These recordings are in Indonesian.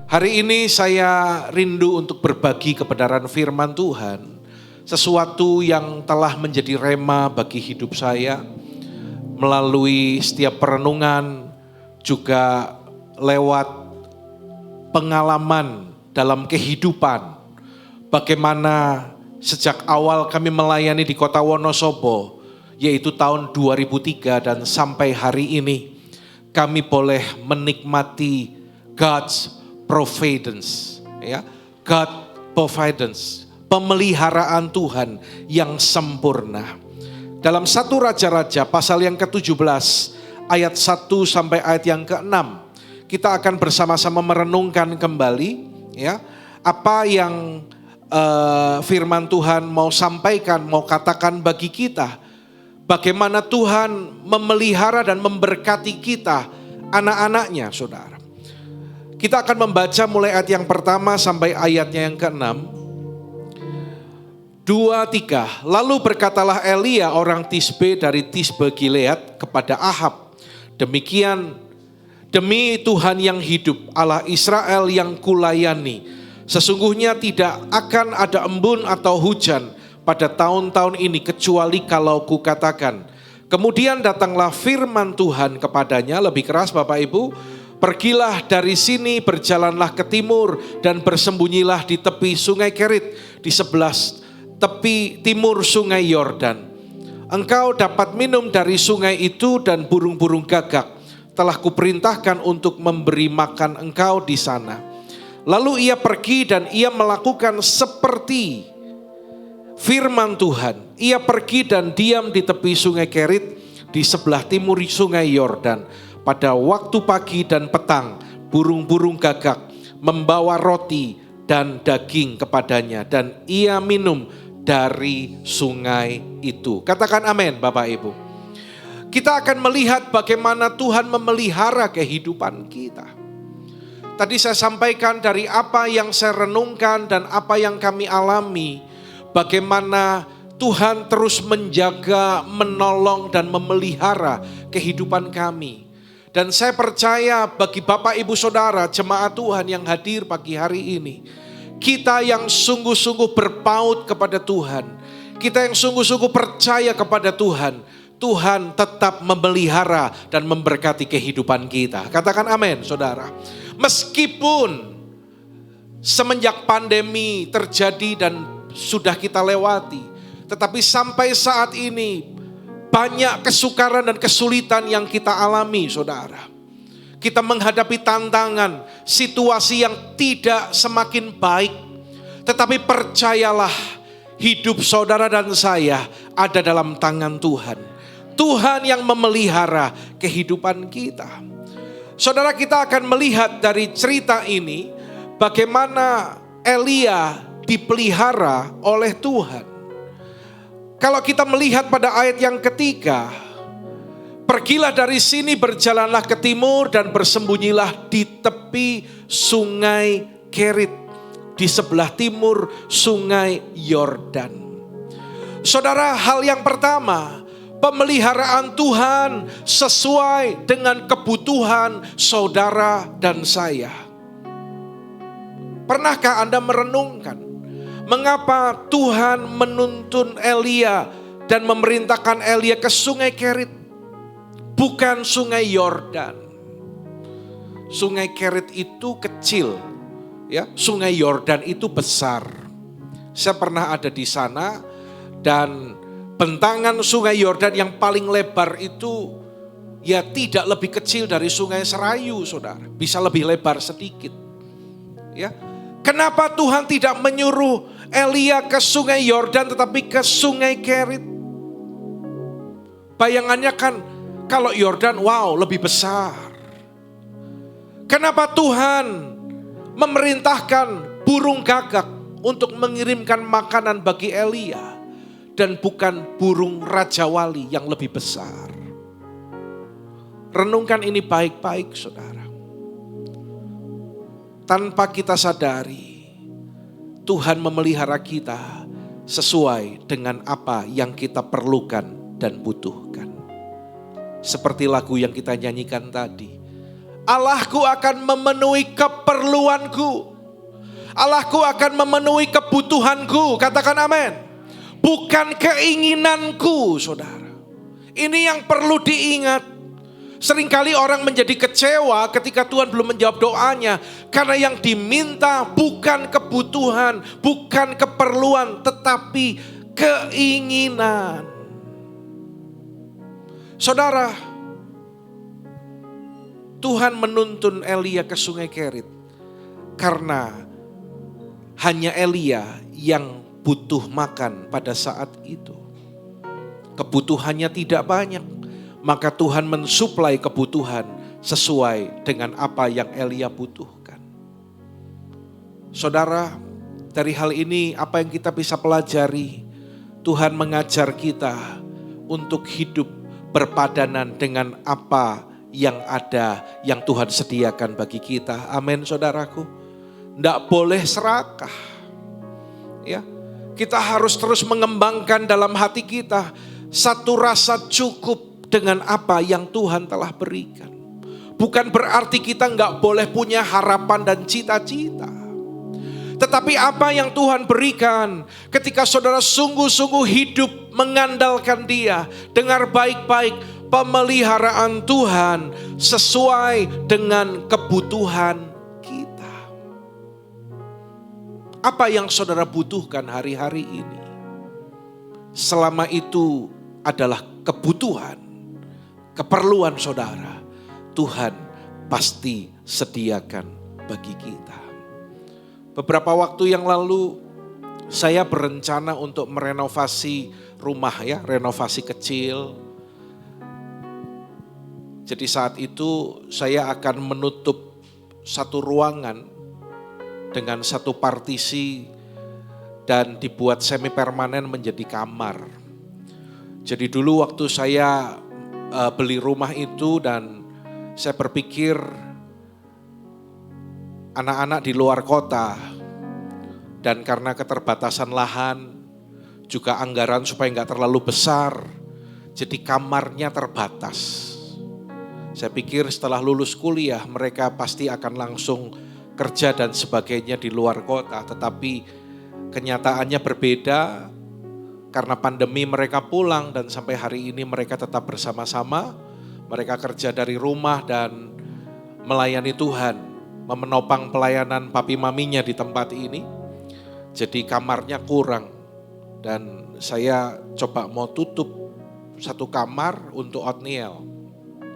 Hari ini saya rindu untuk berbagi kebenaran firman Tuhan, sesuatu yang telah menjadi rema bagi hidup saya, melalui setiap perenungan, juga lewat pengalaman dalam kehidupan, bagaimana sejak awal kami melayani di kota Wonosobo, yaitu tahun 2003 dan sampai hari ini, kami boleh menikmati God's providence, ya, God providence, pemeliharaan Tuhan yang sempurna. Dalam 1 Raja-Raja pasal yang ke-17 ayat 1 sampai ayat yang ke-6, kita akan bersama-sama merenungkan kembali, ya, apa yang firman Tuhan mau sampaikan, mau katakan bagi kita. Bagaimana Tuhan memelihara dan memberkati kita, anak-anaknya, saudara. Kita akan membaca mulai ayat yang pertama sampai ayatnya yang ke-6. 2, 3. Lalu berkatalah Elia orang Tisbe dari Tisbe Gilead kepada Ahab, demikian, demi Tuhan yang hidup, Allah Israel yang kulayani, sesungguhnya tidak akan ada embun atau hujan pada tahun-tahun ini kecuali kalau kukatakan. Kemudian datanglah firman Tuhan kepadanya, lebih keras Bapak Ibu, pergilah dari sini, berjalanlah ke timur dan bersembunyilah di tepi sungai Kerit, di sebelah tepi timur sungai Yordan. Engkau dapat minum dari sungai itu dan burung-burung gagak telah kuperintahkan untuk memberi makan engkau di sana. Lalu ia pergi dan ia melakukan seperti firman Tuhan. Ia pergi dan diam di tepi sungai Kerit di sebelah timur sungai Yordan. Pada waktu pagi dan petang, burung-burung gagak membawa roti dan daging kepadanya, dan ia minum dari sungai itu. Katakan amin Bapak Ibu. Kita akan melihat bagaimana Tuhan memelihara kehidupan kita. Tadi saya sampaikan dari apa yang saya renungkan dan apa yang kami alami, bagaimana Tuhan terus menjaga, menolong dan memelihara kehidupan kami. Dan saya percaya bagi Bapak Ibu Saudara jemaat Tuhan yang hadir pagi hari ini, kita yang sungguh-sungguh berpaut kepada Tuhan, kita yang sungguh-sungguh percaya kepada Tuhan, Tuhan tetap memelihara dan memberkati kehidupan kita. Katakan amin saudara. Meskipun semenjak pandemi terjadi dan sudah kita lewati, tetapi sampai saat ini banyak kesukaran dan kesulitan yang kita alami saudara. Kita menghadapi tantangan, situasi yang tidak semakin baik. Tetapi percayalah, hidup saudara dan saya ada dalam tangan Tuhan. Tuhan yang memelihara kehidupan kita. Saudara, kita akan melihat dari cerita ini bagaimana Elia dipelihara oleh Tuhan. Kalau kita melihat pada ayat yang ketiga, pergilah dari sini, berjalanlah ke timur dan bersembunyilah di tepi sungai Kerit, di sebelah timur sungai Yordan. Saudara, hal yang pertama, pemeliharaan Tuhan sesuai dengan kebutuhan saudara dan saya. Pernahkah Anda merenungkan mengapa Tuhan menuntun Elia dan memerintahkan Elia ke sungai Kerit, bukan sungai Yordan? Sungai Kerit itu kecil, ya. Sungai Yordan itu besar. Saya pernah ada di sana dan bentangan sungai Yordan yang paling lebar itu ya tidak lebih kecil dari sungai Serayu, saudara. Bisa lebih lebar sedikit, ya. Kenapa Tuhan tidak menyuruh Elia ke sungai Yordan tetapi ke sungai Kerit? Bayangannya kan kalau Yordan wow lebih besar. Kenapa Tuhan memerintahkan burung gagak untuk mengirimkan makanan bagi Elia dan bukan burung Raja Wali yang lebih besar? Renungkan ini baik-baik saudara. Tanpa kita sadari, Tuhan memelihara kita sesuai dengan apa yang kita perlukan dan butuhkan. Seperti lagu yang kita nyanyikan tadi, Allahku akan memenuhi keperluanku. Allahku akan memenuhi kebutuhanku. Katakan amin. Bukan keinginanku, saudara. Ini yang perlu diingat. Seringkali orang menjadi kecewa ketika Tuhan belum menjawab doanya. Karena yang diminta bukan kebutuhan, bukan keperluan, tetapi keinginan. Saudara, Tuhan menuntun Elia ke Sungai Kerit karena hanya Elia yang butuh makan pada saat itu. Kebutuhannya tidak banyak, maka Tuhan mensuplai kebutuhan sesuai dengan apa yang Elia butuhkan. Saudara, dari hal ini apa yang kita bisa pelajari? Tuhan mengajar kita untuk hidup berpadanan dengan apa yang ada, yang Tuhan sediakan bagi kita. Amin, saudaraku. Tidak boleh serakah. Ya, kita harus terus mengembangkan dalam hati kita satu rasa cukup dengan apa yang Tuhan telah berikan. Bukan berarti kita nggak boleh punya harapan dan cita-cita. Tetapi apa yang Tuhan berikan, ketika saudara sungguh-sungguh hidup mengandalkan Dia, dengar baik-baik, pemeliharaan Tuhan sesuai dengan kebutuhan kita. Apa yang saudara butuhkan hari-hari ini? Selama itu adalah kebutuhan, keperluan saudara, Tuhan pasti sediakan bagi kita. Beberapa waktu yang lalu saya berencana untuk merenovasi rumah, ya, renovasi kecil. Jadi saat itu saya akan menutup satu ruangan dengan satu partisi dan dibuat semi permanen menjadi kamar. Jadi dulu waktu saya beli rumah itu dan saya berpikir anak-anak di luar kota dan karena keterbatasan lahan juga anggaran supaya nggak terlalu besar, jadi kamarnya terbatas. Saya pikir setelah lulus kuliah mereka pasti akan langsung kerja dan sebagainya di luar kota. Tetapi kenyataannya berbeda karena pandemi mereka pulang dan sampai hari ini mereka tetap bersama-sama. Mereka kerja dari rumah dan melayani Tuhan, menopang pelayanan papi maminya di tempat ini. Jadi kamarnya kurang dan saya coba mau tutup satu kamar untuk Otniel.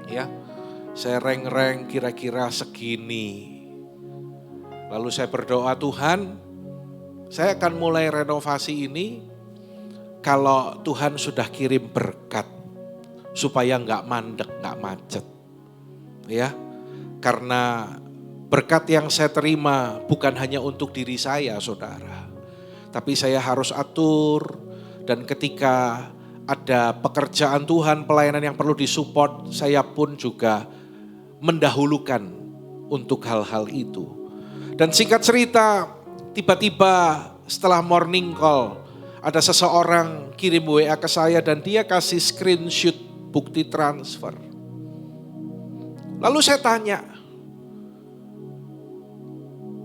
Ya, saya reng-reng kira-kira segini. Lalu saya berdoa, Tuhan, saya akan mulai renovasi ini kalau Tuhan sudah kirim berkat supaya nggak mandek, nggak macet, ya. Karena berkat yang saya terima bukan hanya untuk diri saya, saudara, tapi saya harus atur dan ketika ada pekerjaan Tuhan, pelayanan yang perlu disupport, saya pun juga mendahulukan untuk hal-hal itu. Dan singkat cerita, tiba-tiba setelah morning call, ada seseorang kirim WA ke saya dan dia kasih screenshot bukti transfer. Lalu saya tanya,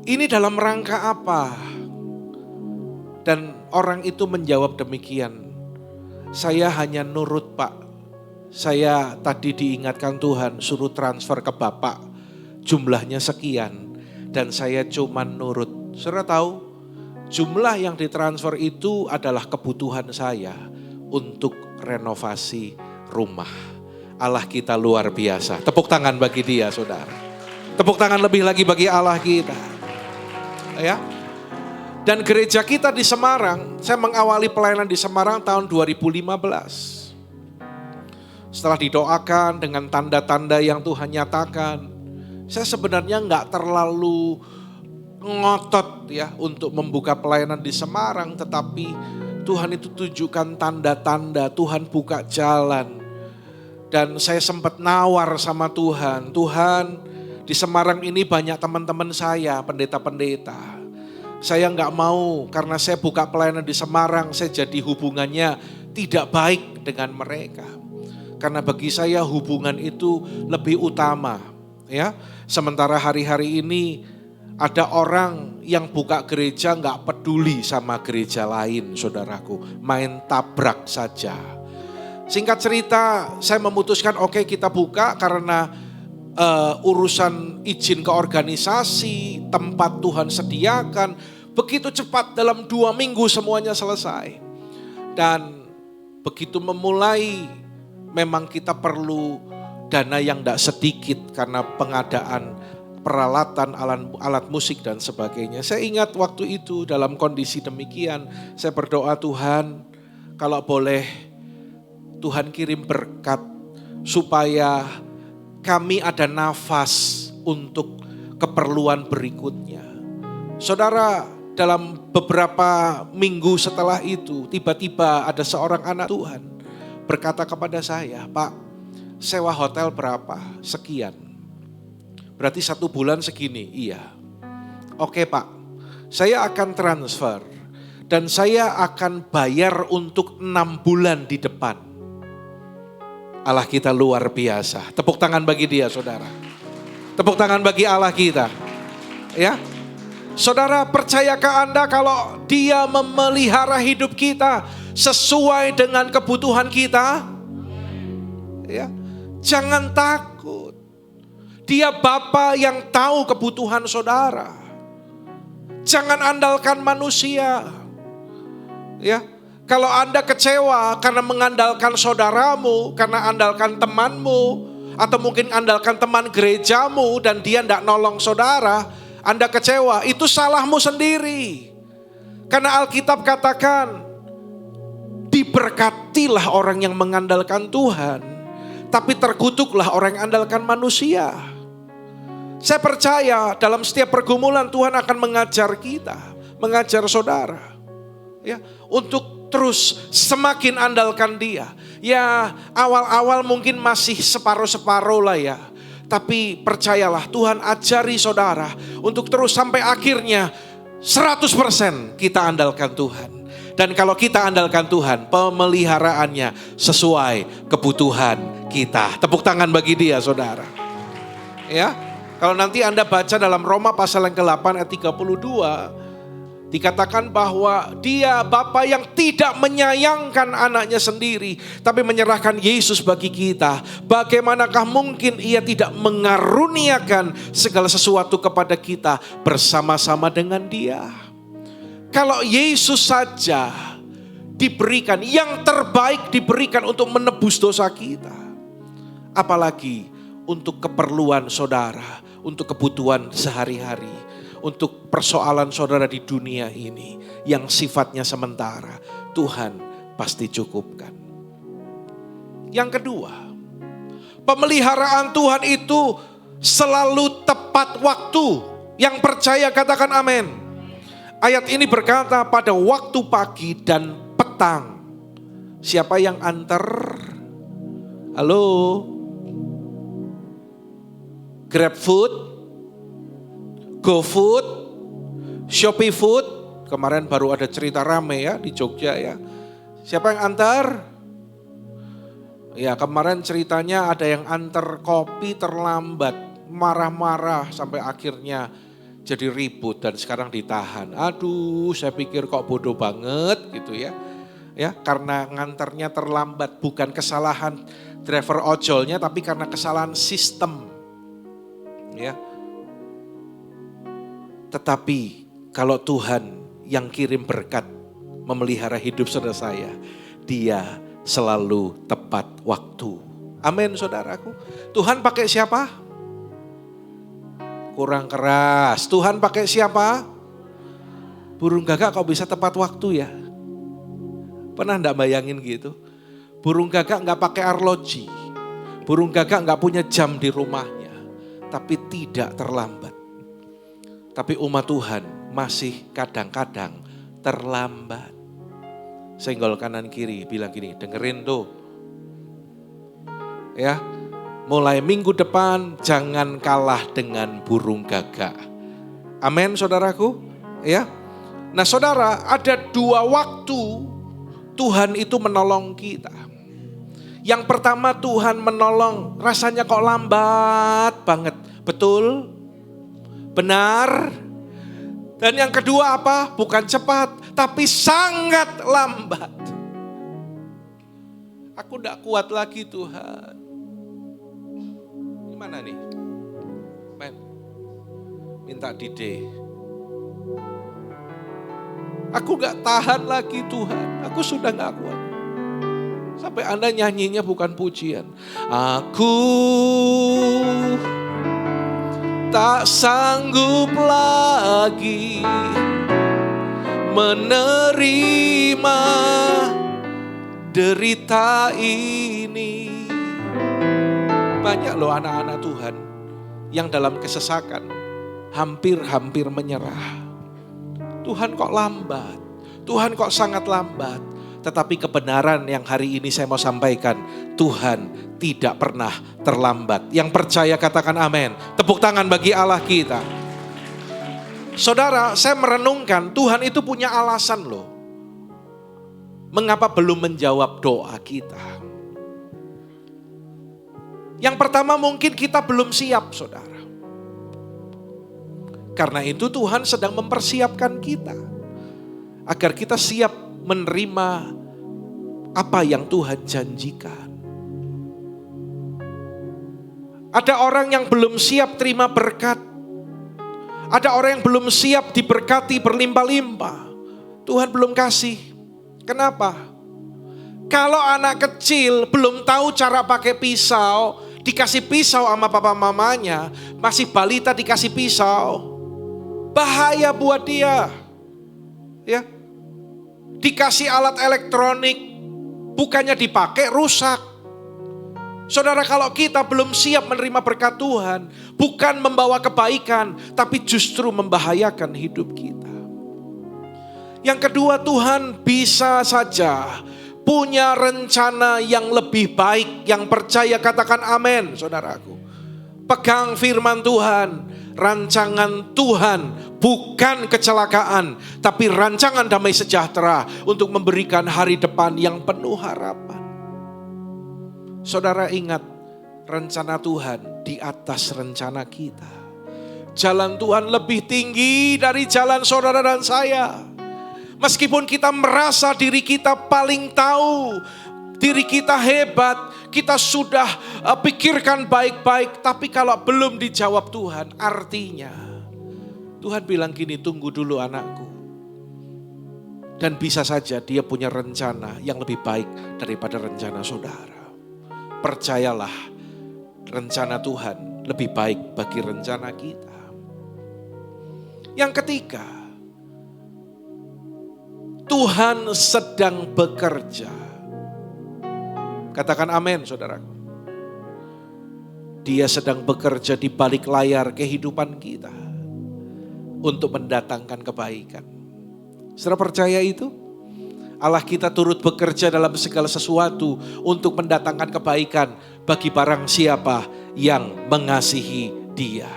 ini dalam rangka apa? Dan orang itu menjawab demikian, saya hanya nurut Pak, saya tadi diingatkan Tuhan suruh transfer ke Bapak, jumlahnya sekian. Dan saya cuma nurut. Saudara tahu, jumlah yang ditransfer itu adalah kebutuhan saya untuk renovasi rumah. Allah kita luar biasa. Tepuk tangan bagi Dia, saudara. Tepuk tangan lebih lagi bagi Allah kita. Ya. Dan gereja kita di Semarang, saya mengawali pelayanan di Semarang tahun 2015. Setelah didoakan dengan tanda-tanda yang Tuhan nyatakan, saya sebenarnya nggak terlalu ngotot ya untuk membuka pelayanan di Semarang, tetapi Tuhan itu tunjukkan tanda-tanda, Tuhan buka jalan. Dan saya sempat nawar sama Tuhan, Tuhan di Semarang ini banyak teman-teman saya, pendeta-pendeta. Saya nggak mau karena saya buka pelayanan di Semarang, saya jadi hubungannya tidak baik dengan mereka. Karena bagi saya hubungan itu lebih utama. Ya, sementara hari-hari ini ada orang yang buka gereja nggak peduli sama gereja lain, saudaraku, main tabrak saja. Singkat cerita, saya memutuskan oke, kita buka karena urusan izin ke organisasi, tempat Tuhan sediakan, begitu cepat dalam 2 minggu semuanya selesai. Dan begitu memulai, memang kita perlu dana yang tidak sedikit karena pengadaan peralatan, alat musik dan sebagainya. Saya ingat waktu itu dalam kondisi demikian, saya berdoa, Tuhan kalau boleh Tuhan kirim berkat supaya kami ada nafas untuk keperluan berikutnya. Saudara, dalam beberapa minggu setelah itu, tiba-tiba ada seorang anak Tuhan berkata kepada saya, Pak, sewa hotel berapa? Sekian. Berarti 1 bulan segini? Iya. Oke Pak, saya akan transfer dan saya akan bayar untuk 6 bulan di depan. Allah kita luar biasa. Tepuk tangan bagi dia, saudara. Tepuk tangan bagi Allah kita. Ya, saudara, percayakah Anda kalau dia memelihara hidup kita sesuai dengan kebutuhan kita? Ya, jangan takut. Dia Bapa yang tahu kebutuhan saudara. Jangan andalkan manusia. Ya, kalau Anda kecewa karena mengandalkan saudaramu, karena andalkan temanmu, atau mungkin andalkan teman gerejamu dan dia tidak nolong saudara, Anda kecewa, itu salahmu sendiri. Karena Alkitab katakan, diberkatilah orang yang mengandalkan Tuhan, tapi terkutuklah orang yang andalkan manusia. Saya percaya dalam setiap pergumulan Tuhan akan mengajar kita, mengajar saudara. Ya, untuk terus semakin andalkan dia. Ya, awal-awal mungkin masih separuh-separuh lah ya. Tapi percayalah, Tuhan ajari saudara untuk terus sampai akhirnya 100% kita andalkan Tuhan. Dan kalau kita andalkan Tuhan, pemeliharaannya sesuai kebutuhan kita. Tepuk tangan bagi dia, saudara. Ya, kalau nanti Anda baca dalam Roma pasal yang ke-8 ayat 32, dikatakan bahwa dia Bapa yang tidak menyayangkan anaknya sendiri, tapi menyerahkan Yesus bagi kita. Bagaimanakah mungkin ia tidak mengaruniakan segala sesuatu kepada kita bersama-sama dengan dia? Kalau Yesus saja diberikan, yang terbaik diberikan untuk menebus dosa kita, apalagi untuk keperluan saudara, untuk kebutuhan sehari-hari, untuk persoalan saudara di dunia ini yang sifatnya sementara, Tuhan pasti cukupkan. Yang kedua, pemeliharaan Tuhan itu selalu tepat waktu. Yang percaya katakan amin. Ayat ini berkata pada waktu pagi dan petang. Siapa yang antar? Halo? GrabFood? GoFood, Shopee Food, kemarin baru ada cerita rame ya di Jogja ya. Siapa yang antar? Ya, kemarin ceritanya ada yang antar kopi terlambat, marah-marah sampai akhirnya jadi ribut dan sekarang ditahan. Aduh, saya pikir kok bodoh banget gitu ya. Ya, karena nganternya terlambat, bukan kesalahan driver ojolnya tapi karena kesalahan sistem. Ya. Tetapi kalau Tuhan yang kirim berkat memelihara hidup saudara saya, dia selalu tepat waktu. Amin saudaraku. Tuhan pakai siapa? Kurang keras. Tuhan pakai siapa? Burung gagak kok bisa tepat waktu ya? Pernah enggak bayangin gitu? Burung gagak enggak pakai arloji. Burung gagak enggak punya jam di rumahnya. Tapi tidak terlambat. Tapi umat Tuhan masih kadang-kadang terlambat. Senggol kanan kiri bilang gini, dengerin tuh. Ya, mulai minggu depan jangan kalah dengan burung gagak. Amin saudaraku. Ya. Nah saudara, ada 2 waktu Tuhan itu menolong kita. Yang pertama, Tuhan menolong, rasanya kok lambat banget. Betul? Benar? Dan yang kedua apa? Bukan cepat, tapi sangat lambat. Aku tidak kuat lagi Tuhan. Gimana nih? Men, minta dide. Aku gak tahan lagi Tuhan, aku sudah gak kuat. Sampai Anda nyanyinya bukan pujian. Aku tak sanggup lagi menerima derita ini. Banyak loh anak-anak Tuhan yang dalam kesesakan hampir menyerah. Tuhan kok lambat, Tuhan kok sangat lambat. Tetapi kebenaran yang hari ini saya mau sampaikan, Tuhan tidak pernah terlambat. Yang percaya katakan amin. Tepuk tangan bagi Allah kita. Saudara, saya merenungkan Tuhan itu punya alasan loh. Mengapa belum menjawab doa kita? Yang pertama mungkin kita belum siap saudara. Karena itu Tuhan sedang mempersiapkan kita. Agar kita siap menerima apa yang Tuhan janjikan. Ada orang yang belum siap terima berkat. Ada orang yang belum siap diberkati berlimpah-limpah. Tuhan belum kasih. Kenapa? Kalau anak kecil belum tahu cara pakai pisau, dikasih pisau sama papa mamanya, masih balita dikasih pisau, bahaya buat dia. Ya. Dikasih alat elektronik, bukannya dipakai rusak. Saudara, kalau kita belum siap menerima berkat Tuhan, bukan membawa kebaikan, tapi justru membahayakan hidup kita. Yang kedua, Tuhan bisa saja punya rencana yang lebih baik. Yang percaya katakan amin, saudaraku. Pegang firman Tuhan. Rancangan Tuhan bukan kecelakaan, tapi rancangan damai sejahtera untuk memberikan hari depan yang penuh harapan. Saudara ingat, rencana Tuhan di atas rencana kita. Jalan Tuhan lebih tinggi dari jalan saudara dan saya. Meskipun kita merasa diri kita paling tahu, diri kita hebat, kita sudah pikirkan baik-baik, tapi kalau belum dijawab Tuhan, artinya Tuhan bilang gini, tunggu dulu anakku. Dan bisa saja dia punya rencana yang lebih baik daripada rencana saudara. Percayalah, rencana Tuhan lebih baik bagi rencana kita. Yang ketiga, Tuhan sedang bekerja. Katakan amin saudaraku. Dia sedang bekerja di balik layar kehidupan kita untuk mendatangkan kebaikan. Saudara percaya itu? Allah kita turut bekerja dalam segala sesuatu untuk mendatangkan kebaikan bagi barang siapa yang mengasihi Dia.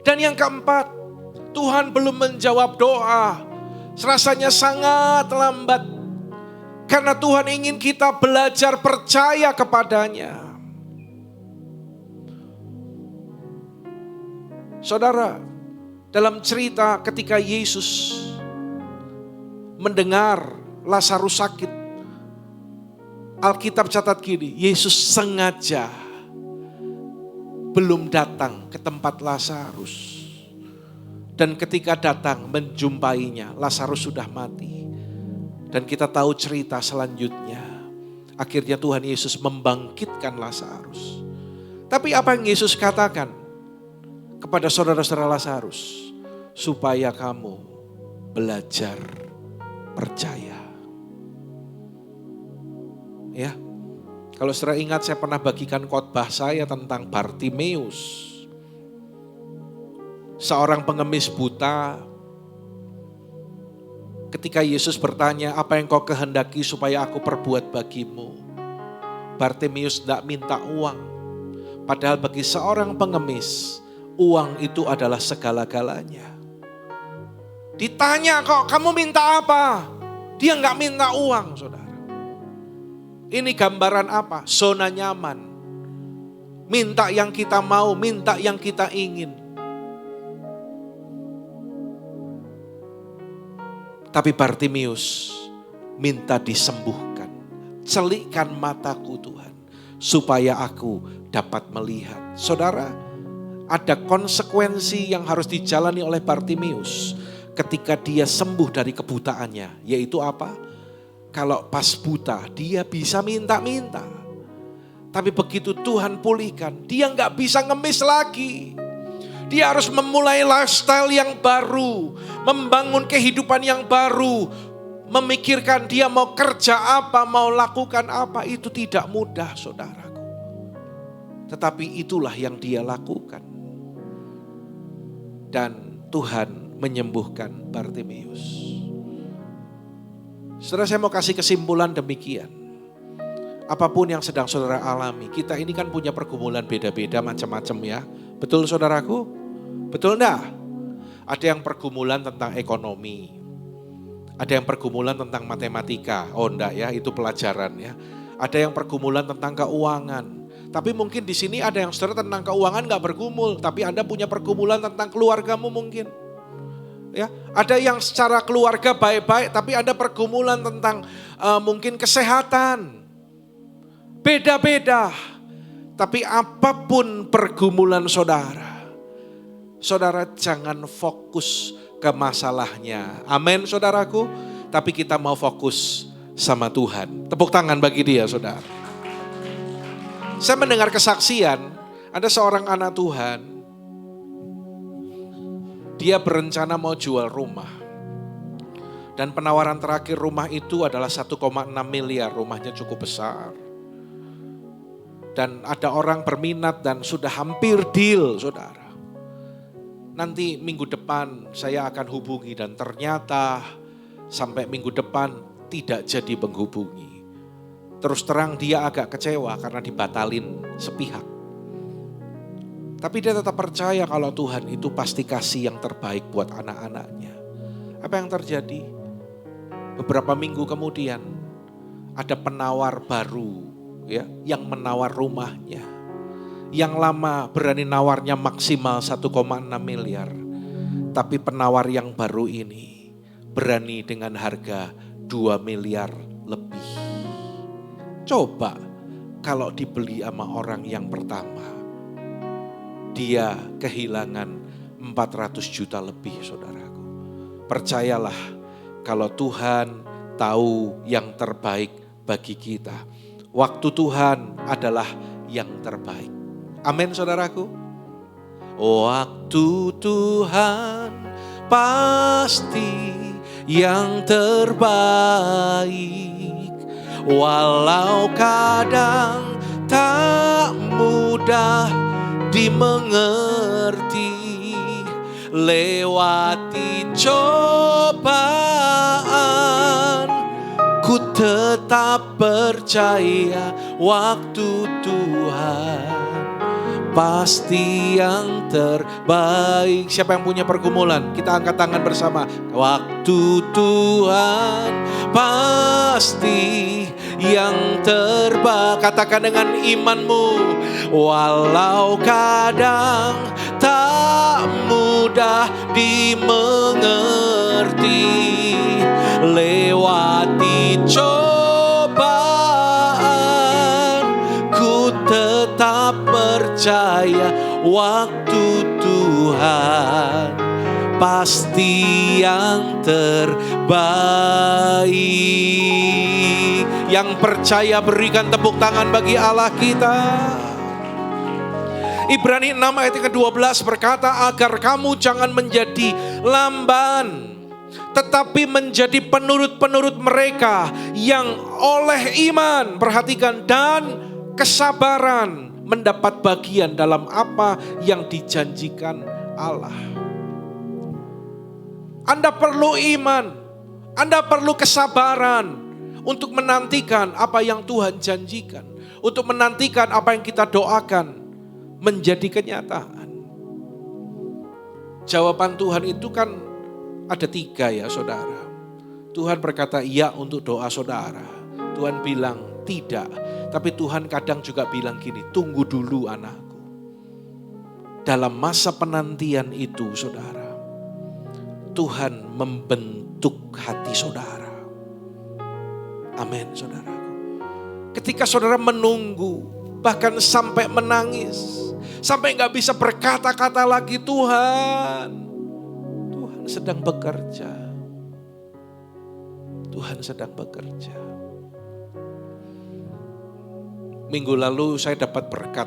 Dan yang keempat, Tuhan belum menjawab doa. Rasanya sangat lambat. Karena Tuhan ingin kita belajar percaya kepadanya. Saudara, dalam cerita ketika Yesus mendengar Lazarus sakit, Alkitab catat gini, Yesus sengaja belum datang ke tempat Lazarus. Dan ketika datang menjumpainya, Lazarus sudah mati. Dan kita tahu cerita selanjutnya. Akhirnya Tuhan Yesus membangkitkan Lazarus. Tapi apa yang Yesus katakan kepada saudara-saudara Lazarus? Supaya kamu belajar percaya. Ya, kalau saudara ingat saya pernah bagikan khotbah saya tentang Bartimeus. Seorang pengemis buta. Ketika Yesus bertanya, apa yang kau kehendaki supaya aku perbuat bagimu? Bartimeus tidak minta uang. Padahal bagi seorang pengemis, uang itu adalah segala-galanya. Ditanya kok, kamu minta apa? Dia nggak minta uang, saudara. Ini gambaran apa? Zona nyaman. Minta yang kita mau, minta yang kita ingin. Tapi Bartimius minta disembuhkan. Celikkan mataku Tuhan, supaya aku dapat melihat. Saudara, ada konsekuensi yang harus dijalani oleh Bartimius ketika dia sembuh dari kebutaannya. Yaitu apa? Kalau pas buta, dia bisa minta-minta. Tapi begitu Tuhan pulihkan, dia gak bisa ngemis lagi. Dia harus memulai lifestyle yang baru, membangun kehidupan yang baru, memikirkan dia mau kerja apa, mau lakukan apa, itu tidak mudah saudaraku. Tetapi itulah yang dia lakukan. Dan Tuhan menyembuhkan Bartimius. Saudara, saya mau kasih kesimpulan demikian. Apapun yang sedang saudara alami, kita ini kan punya pergumulan beda-beda macam-macam ya. Betul saudaraku? Betul enggak? Ada yang pergumulan tentang ekonomi. Ada yang pergumulan tentang matematika. Oh enggak ya, itu pelajaran ya. Ada yang pergumulan tentang keuangan. Tapi mungkin di sini ada yang saudara tentang keuangan enggak bergumul, tapi Anda punya pergumulan tentang keluargamu mungkin. Ya, ada yang secara keluarga baik-baik, tapi ada pergumulan tentang mungkin kesehatan. Beda-beda. Tapi apapun pergumulan saudara, saudara jangan fokus ke masalahnya. Amin saudaraku. Tapi kita mau fokus sama Tuhan. Tepuk tangan bagi dia saudara. Saya mendengar kesaksian, ada seorang anak Tuhan. Dia berencana mau jual rumah. Dan penawaran terakhir rumah itu adalah 1,6 miliar. Rumahnya cukup besar. Dan ada orang berminat dan sudah hampir deal saudara. Nanti minggu depan saya akan hubungi dan ternyata sampai minggu depan tidak jadi menghubungi. Terus terang dia agak kecewa karena dibatalin sepihak. Tapi dia tetap percaya kalau Tuhan itu pasti kasih yang terbaik buat anak-anaknya. Apa yang terjadi? Beberapa minggu kemudian ada penawar baru ya, yang menawar rumahnya. Yang lama berani nawarnya maksimal 1,6 miliar. Tapi penawar yang baru ini berani dengan harga 2 miliar lebih. Coba kalau dibeli sama orang yang pertama, dia kehilangan 400 juta lebih saudaraku. Percayalah kalau Tuhan tahu yang terbaik bagi kita. Waktu Tuhan adalah yang terbaik. Amin saudaraku. Waktu Tuhan pasti yang terbaik. Walau kadang tak mudah dimengerti. Lewati cobaan, ku tetap percaya waktu Tuhan pasti yang terbaik. Siapa yang punya pergumulan? Kita angkat tangan bersama. Waktu Tuhan pasti yang terbaik. Katakan dengan imanmu. Walau kadang tak mudah dimengerti. Lewati cobaan, ku tetap percaya waktu Tuhan pasti yang terbaik. Yang percaya berikan tepuk tangan bagi Allah kita. Ibrani 6 ayat ke-12 berkata, agar kamu jangan menjadi lamban, tetapi menjadi penurut-penurut mereka yang oleh iman, perhatikan, dan kesabaran mendapat bagian dalam apa yang dijanjikan Allah. Anda perlu iman, Anda perlu kesabaran untuk menantikan apa yang Tuhan janjikan, untuk menantikan apa yang kita doakan menjadi kenyataan. Jawaban Tuhan itu kan ada 3 ya saudara. Tuhan berkata iya untuk doa saudara. Tuhan bilang Tidak. Tapi Tuhan kadang juga bilang gini, tunggu dulu anakku. Dalam masa penantian itu saudara, Tuhan membentuk hati saudara. Amin saudara. Ketika saudara menunggu, bahkan sampai menangis, sampai gak bisa berkata-kata lagi, Tuhan sedang bekerja. Tuhan sedang bekerja. Minggu lalu saya dapat berkat.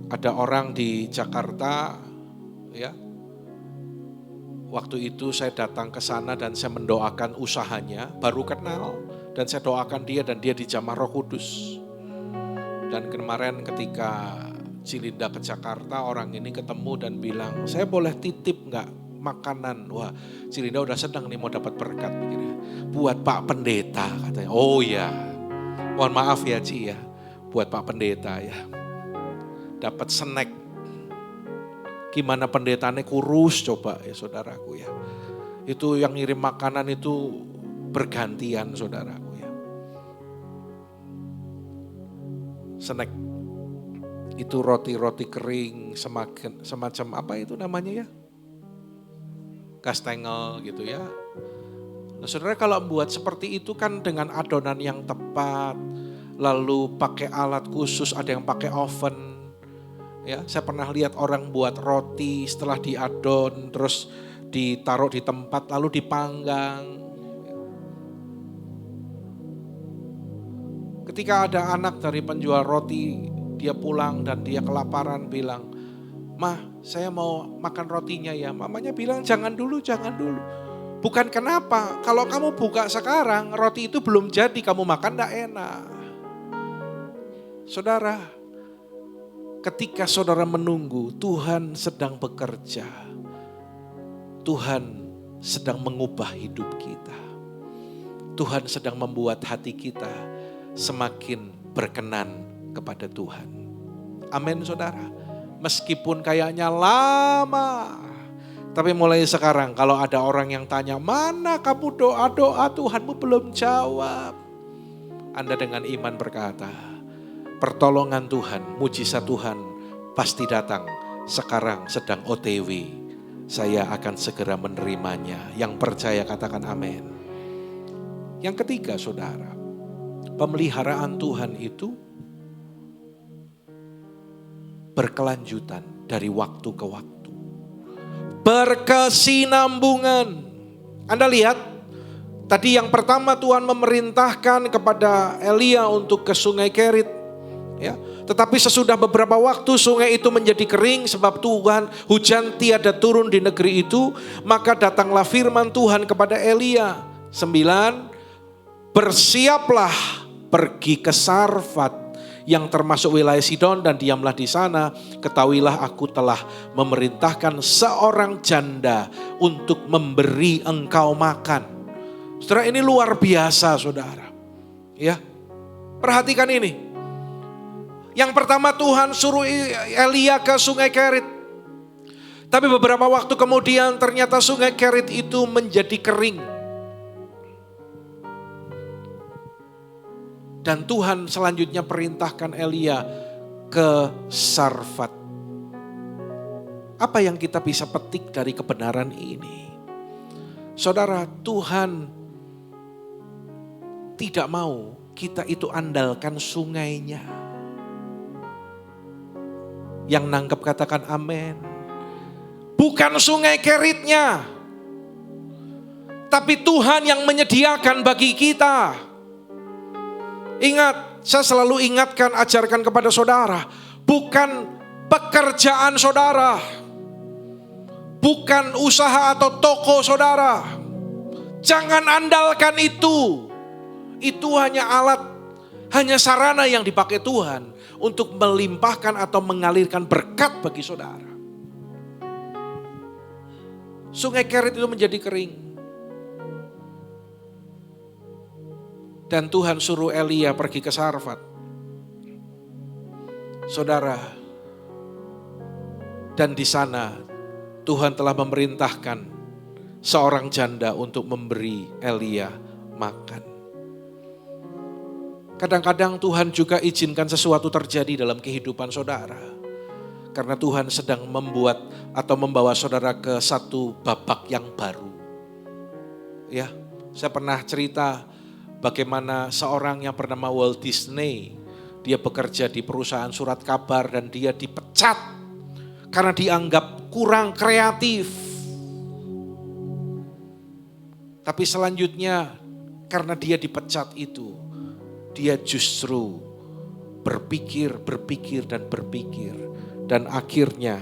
Ada orang di Jakarta, ya. Waktu itu saya datang ke sana dan saya mendoakan usahanya, baru kenal. Dan saya doakan dia dan dia dijamah Roh Kudus. Dan kemarin ketika Cilinda ke Jakarta, orang ini ketemu dan bilang, saya boleh titip gak makanan? Wah, Cilinda udah senang nih mau dapat berkat. Buat Pak Pendeta katanya. Oh ya, mohon maaf ya Ci ya, buat Pak Pendeta ya. Dapat snack. Gimana pendetanya kurus coba ya saudaraku ya. Itu yang ngirim makanan itu bergantian saudaraku ya. Snack. Itu roti-roti kering semacam apa itu namanya ya? Kastengel gitu ya. Nah saudara kalau membuat seperti itu kan dengan adonan yang tepat, lalu pakai alat khusus, ada yang pakai oven. Ya, saya pernah lihat orang buat roti setelah diadon, terus ditaruh di tempat, lalu dipanggang. Ketika ada anak dari penjual roti, dia pulang dan dia kelaparan bilang, "Mah, saya mau makan rotinya ya." Mamanya bilang, "Jangan dulu, jangan dulu." Bukan kenapa, kalau kamu buka sekarang, roti itu belum jadi, kamu makan enggak enak. Saudara, ketika saudara menunggu, Tuhan sedang bekerja. Tuhan sedang mengubah hidup kita. Tuhan sedang membuat hati kita semakin berkenan kepada Tuhan. Amin saudara. Meskipun kayaknya lama, tapi mulai sekarang kalau ada orang yang tanya, mana kamu doa-doa Tuhanmu belum jawab. Anda dengan iman berkata, pertolongan Tuhan, mujizat Tuhan pasti datang. Sekarang sedang OTW, saya akan segera menerimanya. Yang percaya katakan amin. Yang ketiga saudara, pemeliharaan Tuhan itu berkelanjutan dari waktu ke waktu. Berkesinambungan. Anda lihat, tadi yang pertama Tuhan memerintahkan kepada Elia untuk ke sungai Kerit. Ya, tetapi sesudah beberapa waktu sungai itu menjadi kering sebab Tuhan hujan tiada turun di negeri itu. Maka datanglah firman Tuhan kepada Elia. 9, bersiaplah pergi ke Sarfat yang termasuk wilayah Sidon dan diamlah di sana. Ketahuilah aku telah memerintahkan seorang janda untuk memberi engkau makan. Saudara, ini luar biasa saudara. Ya, perhatikan ini. Yang pertama Tuhan suruh Elia ke sungai Kerit. Tapi beberapa waktu kemudian ternyata sungai Kerit itu menjadi kering. Dan Tuhan selanjutnya perintahkan Elia ke Sarfat. Apa yang kita bisa petik dari kebenaran ini? Saudara, Tuhan tidak mau kita itu andalkan sungainya. Yang nangkep katakan amin. Bukan sungai Keritnya, tapi Tuhan yang menyediakan bagi kita. Ingat, saya selalu ingatkan, ajarkan kepada saudara, bukan pekerjaan saudara, bukan usaha atau toko saudara. Jangan andalkan itu. Itu hanya alat, hanya sarana yang dipakai Tuhan untuk melimpahkan atau mengalirkan berkat bagi saudara. Sungai Kerit itu menjadi kering. Dan Tuhan suruh Elia pergi ke Sarfat. Saudara, dan di sana Tuhan telah memerintahkan seorang janda untuk memberi Elia makan. Kadang-kadang Tuhan juga izinkan sesuatu terjadi dalam kehidupan saudara. Karena Tuhan sedang membuat atau membawa saudara ke satu babak yang baru. Ya, saya pernah cerita bagaimana seorang yang bernama Walt Disney, dia bekerja di perusahaan surat kabar dan dia dipecat karena dianggap kurang kreatif. Tapi selanjutnya karena dia dipecat itu, dia justru berpikir dan berpikir. Dan akhirnya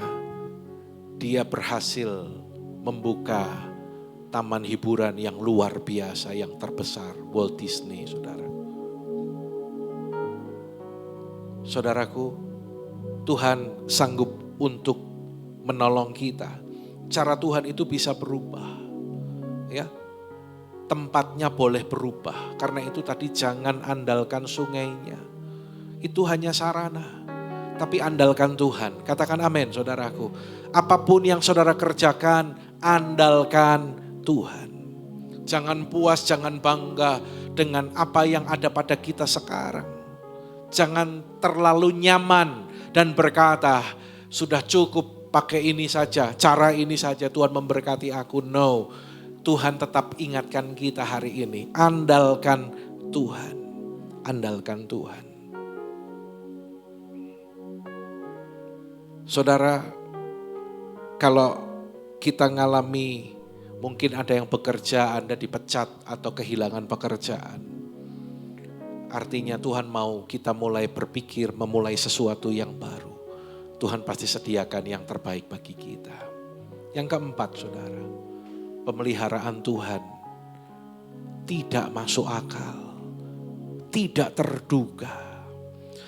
dia berhasil membuka taman hiburan yang luar biasa, yang terbesar, Walt Disney, saudara. Saudaraku, Tuhan sanggup untuk menolong kita. Cara Tuhan itu bisa berubah. Ya. Tempatnya boleh berubah. Karena itu tadi jangan andalkan sungainya. Itu hanya sarana. Tapi andalkan Tuhan. Katakan amin, saudaraku. Apapun yang saudara kerjakan, andalkan Tuhan. Jangan puas, jangan bangga dengan apa yang ada pada kita sekarang. Jangan terlalu nyaman dan berkata, sudah cukup pakai ini saja, cara ini saja, Tuhan memberkati aku. No, Tuhan tetap ingatkan kita hari ini. Andalkan Tuhan. Andalkan Tuhan. Saudara, kalau kita ngalami mungkin ada yang bekerja, Anda dipecat atau kehilangan pekerjaan. Artinya Tuhan mau kita mulai berpikir, memulai sesuatu yang baru. Tuhan pasti sediakan yang terbaik bagi kita. Yang keempat, saudara, pemeliharaan Tuhan tidak masuk akal, tidak terduga.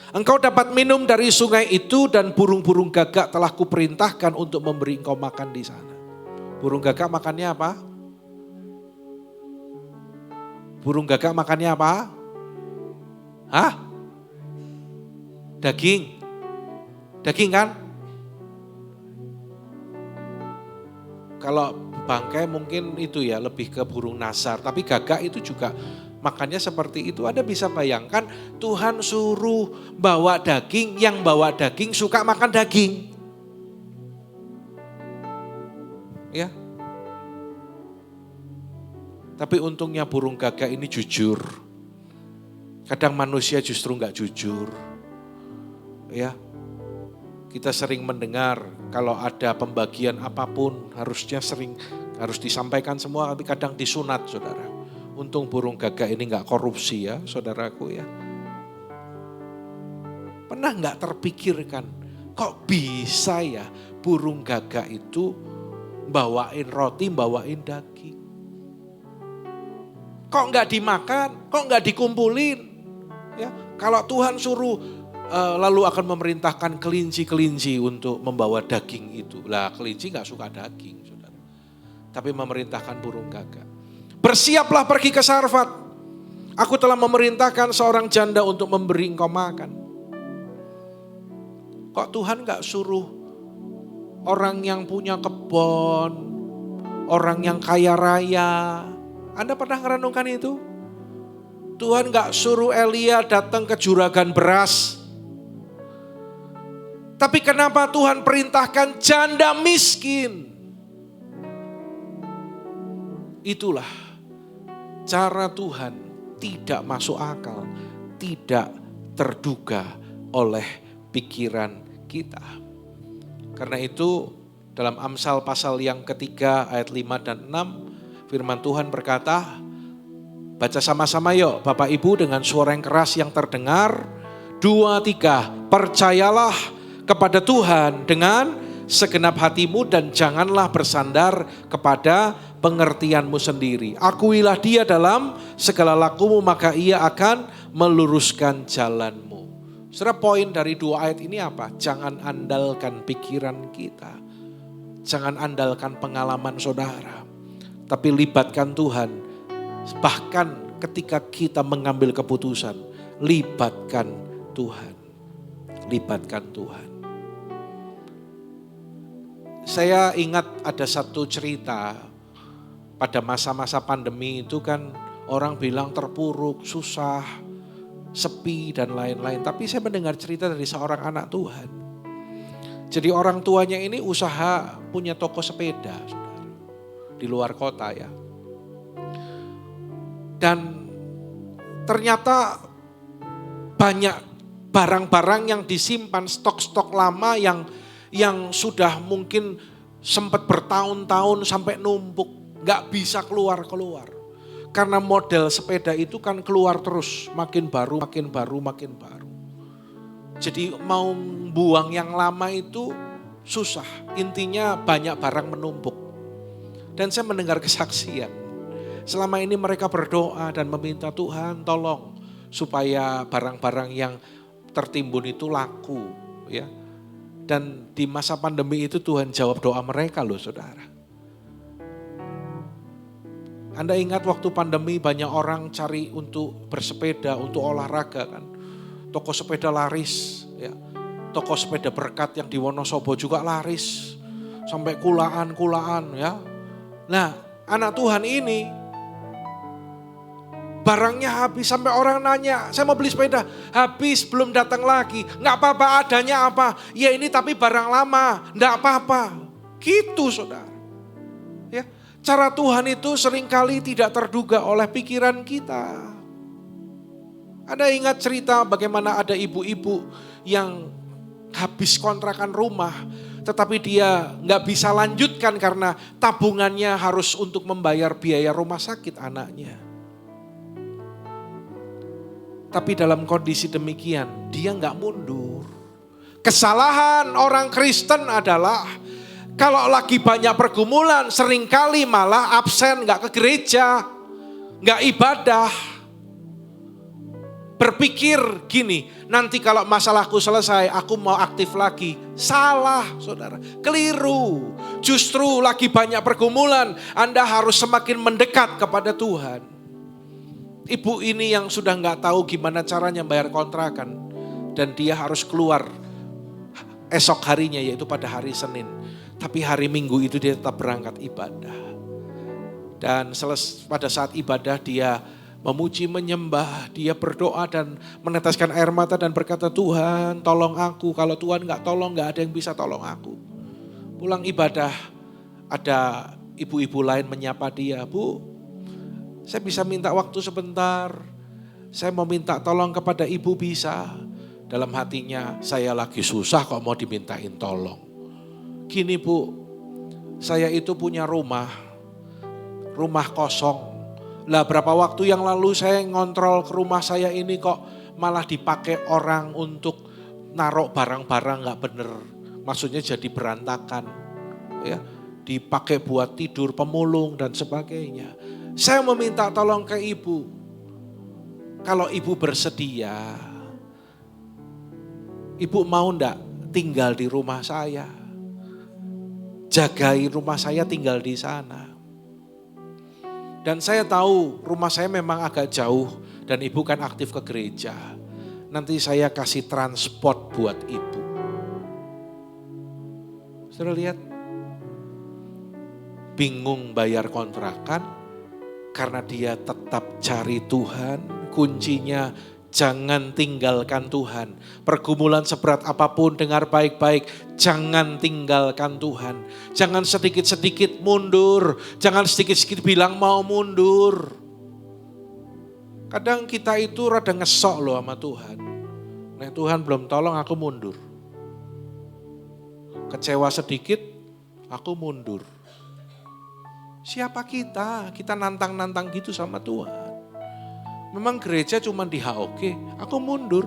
Engkau dapat minum dari sungai itu dan burung-burung gagak telah kuperintahkan untuk memberi engkau makan di sana. Burung gagak makannya apa? Burung gagak makannya apa? Hah? Daging. Daging kan? Kalau bangkai mungkin itu ya lebih ke burung nasar. Tapi gagak itu juga makannya seperti itu. Anda bisa bayangkan Tuhan suruh bawa daging, yang bawa daging suka makan daging. Ya. Tapi untungnya burung gagak ini jujur. Kadang manusia justru enggak jujur. Ya. Kita sering mendengar kalau ada pembagian apapun harus disampaikan semua, tapi kadang disunat, saudara. Untung burung gagak ini enggak korupsi ya, saudaraku ya. Pernah enggak terpikirkan, kok bisa ya burung gagak itu bawain roti, bawain daging? Kok enggak dimakan, kok enggak dikumpulin? Ya, kalau Tuhan suruh lalu akan memerintahkan kelinci-kelinci untuk membawa daging itu. Lah kelinci enggak suka daging, saudara. Tapi memerintahkan burung gagak. Bersiaplah pergi ke Sarfat. Aku telah memerintahkan seorang janda untuk memberi engkau makan. Kok Tuhan gak suruh orang yang punya kebun, orang yang kaya raya? Anda pernah merenungkan itu? Tuhan gak suruh Elia datang ke juragan beras. Tapi kenapa Tuhan perintahkan janda miskin? Itulah cara Tuhan tidak masuk akal, tidak terduga oleh pikiran kita. Karena itu dalam Amsal pasal yang ketiga ayat 5 dan 6 firman Tuhan berkata, baca sama-sama yuk Bapak Ibu dengan suara yang keras yang terdengar. 2, 3, percayalah kepada Tuhan dengan segenap hatimu dan janganlah bersandar kepada pengertianmu sendiri. Akuilah dia dalam segala lakumu maka ia akan meluruskan jalanmu. Saudara, poin dari 2 ayat ini apa? Jangan andalkan pikiran kita. Jangan andalkan pengalaman saudara. Tapi libatkan Tuhan. Bahkan ketika kita mengambil keputusan, libatkan Tuhan. Libatkan Tuhan. Saya ingat ada satu cerita pada masa-masa pandemi itu kan orang bilang terpuruk, susah. sepi dan lain-lain. Tapi saya mendengar cerita dari seorang anak Tuhan. Jadi orang tuanya ini usaha punya toko sepeda, saudara, di luar kota ya. Dan ternyata banyak barang-barang yang disimpan, stok-stok lama yang sudah mungkin sempat bertahun-tahun sampai numpuk, gak bisa keluar. Karena model sepeda itu kan keluar terus, makin baru. Jadi mau buang yang lama itu susah, intinya banyak barang menumpuk. Dan saya mendengar kesaksian, selama ini mereka berdoa dan meminta Tuhan tolong supaya barang-barang yang tertimbun itu laku, ya. Dan di masa pandemi itu Tuhan jawab doa mereka loh, saudara. Anda ingat waktu pandemi banyak orang cari untuk bersepeda, untuk olahraga kan. Toko sepeda laris, ya. Toko sepeda berkat yang di Wonosobo juga laris. Sampai kulaan ya. Nah, anak Tuhan ini barangnya habis sampai orang nanya, saya mau beli sepeda, habis belum datang lagi. Enggak apa-apa, adanya apa? Ya ini tapi barang lama, enggak apa-apa. Gitu, saudara. Ya, cara Tuhan itu seringkali tidak terduga oleh pikiran kita. Ada ingat cerita bagaimana ada ibu-ibu yang habis kontrakan rumah, tetapi dia nggak bisa lanjutkan karena tabungannya harus untuk membayar biaya rumah sakit anaknya. Tapi dalam kondisi demikian, dia nggak mundur. Kesalahan orang Kristen adalah kalau lagi banyak pergumulan, seringkali malah absen, nggak ke gereja, nggak ibadah. Berpikir gini, nanti kalau masalahku selesai, aku mau aktif lagi. Salah, saudara. Keliru. Justru lagi banyak pergumulan, Anda harus semakin mendekat kepada Tuhan. Ibu ini yang sudah gak tahu gimana caranya bayar kontrakan. Dan dia harus keluar esok harinya, yaitu pada hari Senin. Tapi hari Minggu itu dia tetap berangkat ibadah. Dan pada saat ibadah dia memuji, menyembah, dia berdoa dan meneteskan air mata dan berkata, Tuhan tolong aku, kalau Tuhan gak tolong gak ada yang bisa tolong aku. Pulang ibadah ada ibu-ibu lain menyapa dia, Bu, saya bisa minta waktu sebentar, saya mau minta tolong kepada ibu bisa. Dalam hatinya, saya lagi susah kok mau dimintain tolong. Gini Bu, saya itu punya rumah kosong. Lah berapa waktu yang lalu saya ngontrol ke rumah saya ini kok malah dipakai orang untuk naruh barang-barang gak bener. Maksudnya jadi berantakan. Ya, dipakai buat tidur, pemulung dan sebagainya. Saya meminta tolong ke ibu. Kalau ibu bersedia, ibu mau enggak tinggal di rumah saya? Jagai rumah saya, tinggal di sana. Dan saya tahu rumah saya memang agak jauh dan ibu kan aktif ke gereja. Nanti saya kasih transport buat ibu. Saudara lihat, bingung bayar kontrakan karena dia tetap cari Tuhan. Kuncinya jangan tinggalkan Tuhan. Pergumulan seberat apapun, dengar baik-baik, jangan tinggalkan Tuhan. Jangan sedikit-sedikit mundur, jangan sedikit-sedikit bilang mau mundur. Kadang kita itu rada ngesok loh sama Tuhan. Nah Tuhan belum tolong, aku mundur. Kecewa sedikit, aku mundur. Siapa kita? Kita nantang-nantang gitu sama Tuhan. Memang gereja cuma di HOG, aku mundur.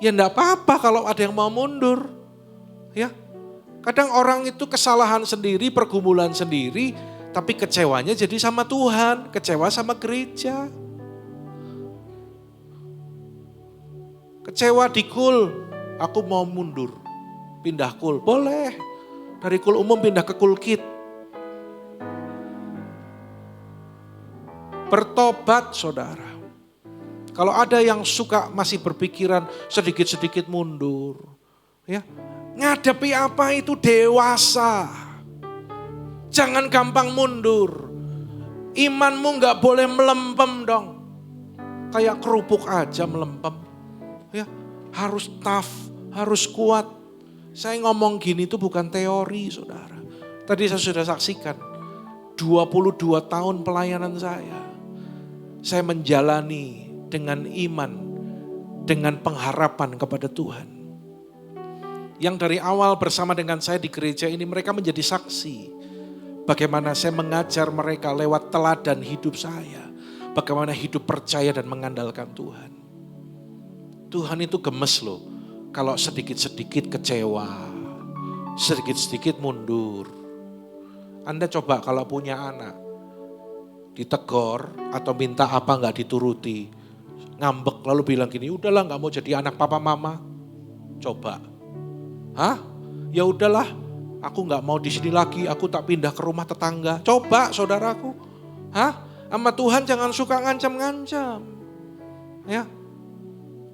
Ya enggak apa-apa kalau ada yang mau mundur. Ya. Kadang orang itu kesalahan sendiri, pergumulan sendiri, tapi kecewanya jadi sama Tuhan, kecewa sama gereja. Kecewa di kul, aku mau mundur. Pindah kul, boleh. Dari kul umum pindah ke kul kit. Bertobat saudara. Kalau ada yang suka masih berpikiran sedikit-sedikit mundur. Ya, ngadepi apa itu dewasa. Jangan gampang mundur. Imanmu gak boleh melempem dong. kayak kerupuk aja melempem. Ya, harus tough, harus kuat. Saya ngomong gini itu bukan teori, saudara. Tadi saya sudah saksikan 22 tahun pelayanan saya. Saya menjalani dengan iman, dengan pengharapan kepada Tuhan. Yang dari awal bersama dengan saya di gereja ini, mereka menjadi saksi. Bagaimana saya mengajar mereka lewat teladan hidup saya. Bagaimana hidup percaya dan mengandalkan Tuhan. Tuhan itu gemes loh. Kalau sedikit-sedikit kecewa. Sedikit-sedikit mundur. Anda coba kalau punya anak. Ditegor atau minta apa gak dituruti. Ngambek lalu bilang gini, udahlah gak mau jadi anak papa mama. Coba. Hah? Ya udahlah, aku gak mau di sini lagi, aku tak pindah ke rumah tetangga. Coba saudaraku. Hah? Sama Tuhan jangan suka ngancam-ngancam. Ya.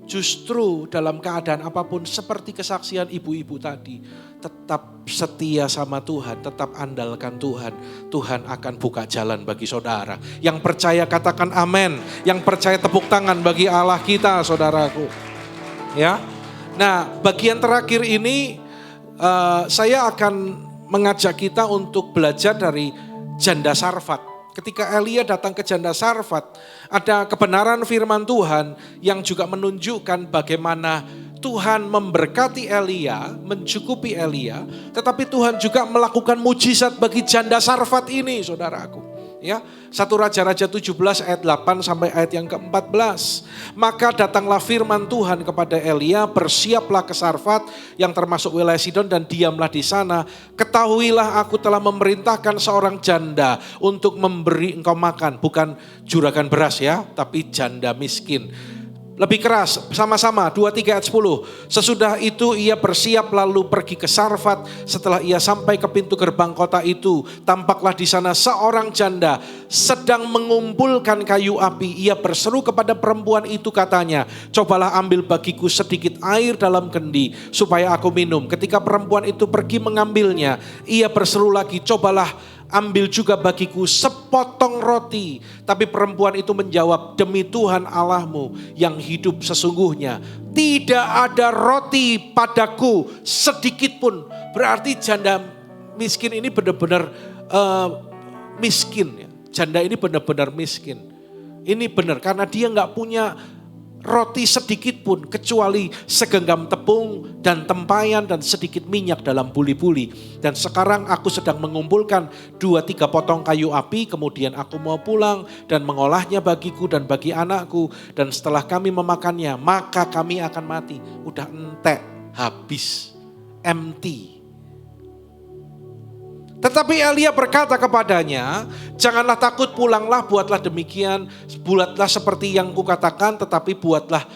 Justru dalam keadaan apapun seperti kesaksian ibu-ibu tadi. Tetap setia sama Tuhan, tetap andalkan Tuhan. Tuhan akan buka jalan bagi saudara. Yang percaya katakan amin. Yang percaya tepuk tangan bagi Allah kita saudaraku. Ya. Nah bagian terakhir ini saya akan mengajak kita untuk belajar dari janda Sarfat. Ketika Elia datang ke janda Sarfat, ada kebenaran firman Tuhan yang juga menunjukkan bagaimana Tuhan memberkati Elia, mencukupi Elia, tetapi Tuhan juga melakukan mujizat bagi janda Sarfat ini, saudaraku. Ya, 1 Raja-Raja 17 ayat 8 sampai ayat yang ke-14. Maka datanglah firman Tuhan kepada Elia, bersiaplah ke Sarfat yang termasuk wilayah Sidon dan diamlah di sana. Ketahuilah aku telah memerintahkan seorang janda untuk memberi engkau makan. Bukan juragan beras ya, tapi janda miskin. Lebih keras, sama-sama, 2-3 ayat 10. Sesudah itu ia bersiap lalu pergi ke Sarfat. Setelah ia sampai ke pintu gerbang kota itu, tampaklah di sana seorang janda sedang mengumpulkan kayu api. Ia berseru kepada perempuan itu katanya, cobalah ambil bagiku sedikit air dalam kendi supaya aku minum. Ketika perempuan itu pergi mengambilnya, ia berseru lagi, cobalah ambil juga bagiku sepotong roti. Tapi perempuan itu menjawab, demi Tuhan Allahmu yang hidup sesungguhnya, tidak ada roti padaku sedikit pun. Berarti janda miskin ini benar-benar miskin. Ya. Janda ini benar-benar miskin. Ini benar karena dia gak punya roti sedikit pun kecuali segenggam tepung dan tempayan dan sedikit minyak dalam buli-buli. Dan sekarang aku sedang mengumpulkan 2-3 potong kayu api, kemudian aku mau pulang dan mengolahnya bagiku dan bagi anakku. Dan setelah kami memakannya maka kami akan mati. Udah entek, habis, empty. Tetapi Elia berkata kepadanya, janganlah takut, pulanglah, buatlah demikian, buatlah seperti yang kukatakan, tetapi buatlah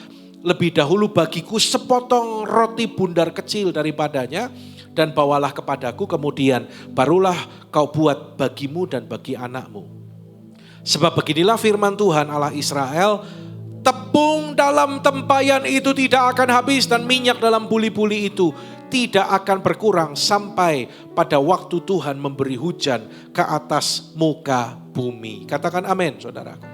lebih dahulu bagiku sepotong roti bundar kecil daripadanya, dan bawalah kepadaku, kemudian barulah kau buat bagimu dan bagi anakmu. Sebab beginilah firman Tuhan Allah Israel, tepung dalam tempayan itu tidak akan habis dan minyak dalam buli-buli itu tidak akan berkurang sampai pada waktu Tuhan memberi hujan ke atas muka bumi. Katakan amin, saudaraku.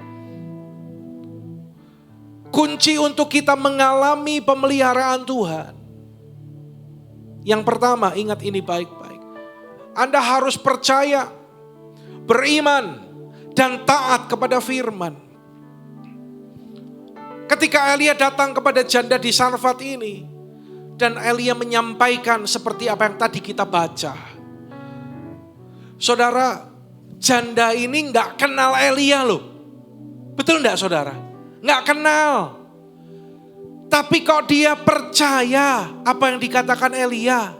Kunci untuk kita mengalami pemeliharaan Tuhan. Yang pertama, ingat ini baik-baik. Anda harus percaya, beriman, dan taat kepada firman. Ketika Elia datang kepada janda di Sarfat ini, dan Elia menyampaikan seperti apa yang tadi kita baca. Saudara, janda ini gak kenal Elia loh. Betul gak saudara? Gak kenal. Tapi kok dia percaya apa yang dikatakan Elia.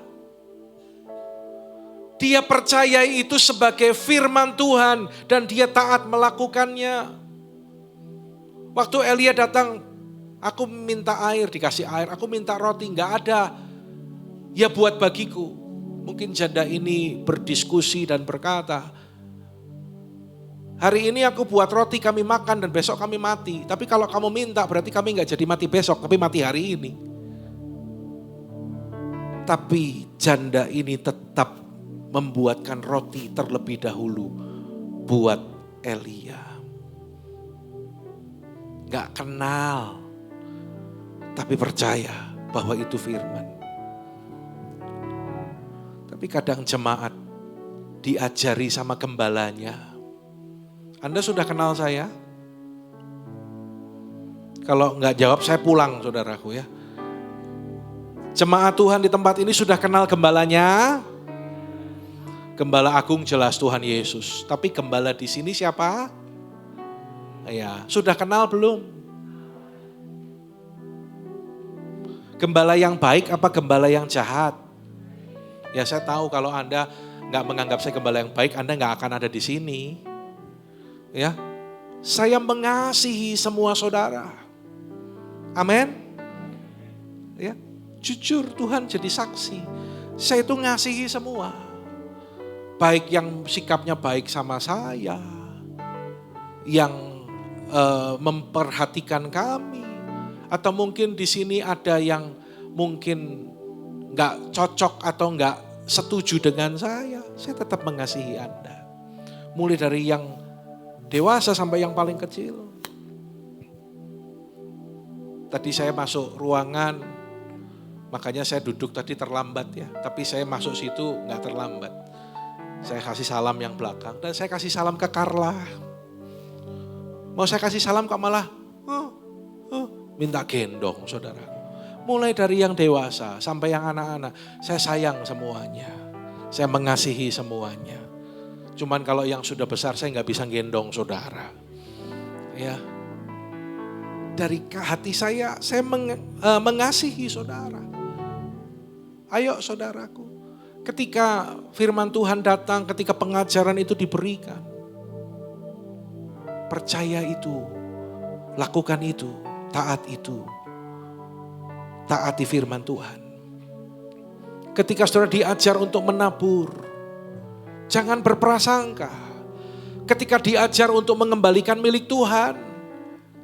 Dia percaya itu sebagai firman Tuhan dan dia taat melakukannya. Waktu Elia datang, aku minta air, dikasih air. Aku minta roti, gak ada. Ya buat bagiku. Mungkin janda ini berdiskusi dan berkata, hari ini aku buat roti kami makan dan besok kami mati. Tapi kalau kamu minta berarti kami gak jadi mati besok, tapi mati hari ini. Tapi janda ini tetap membuatkan roti terlebih dahulu buat Elia. gak kenal, tapi percaya bahwa itu firman. Tapi kadang jemaat diajari sama gembalanya. Anda sudah kenal saya? Kalau nggak jawab saya pulang, saudaraku ya. Jemaat Tuhan di tempat ini sudah kenal gembalanya? Gembala agung jelas Tuhan Yesus. Tapi gembala di sini siapa? Ya, sudah kenal belum? Gembala yang baik apa gembala yang jahat? Ya saya tahu kalau Anda nggak menganggap saya gembala yang baik, Anda nggak akan ada di sini. Ya, saya mengasihi semua saudara. Amin. Ya, jujur Tuhan jadi saksi. Saya itu ngasihi semua. Baik yang sikapnya baik sama saya, yang memperhatikan kami, atau mungkin di sini ada yang mungkin nggak cocok atau nggak setuju dengan saya tetap mengasihi Anda. Mulai dari yang dewasa sampai yang paling kecil. Tadi saya masuk ruangan, makanya saya duduk tadi terlambat ya. Tapi saya masuk situ nggak terlambat. Saya kasih salam yang belakang dan saya kasih salam ke Carla. Mau saya kasih salam kok malah minta gendong saudara. Mulai dari yang dewasa sampai yang anak-anak, saya sayang semuanya. Saya mengasihi semuanya. Cuman kalau yang sudah besar saya nggak bisa gendong saudara. Ya, dari hati saya mengasihi saudara. Ayo saudaraku, ketika firman Tuhan datang, ketika pengajaran itu diberikan, percaya itu, lakukan itu, taat itu. Taati firman Tuhan. Ketika saudara diajar untuk menabur, jangan berprasangka. Ketika diajar untuk mengembalikan milik Tuhan,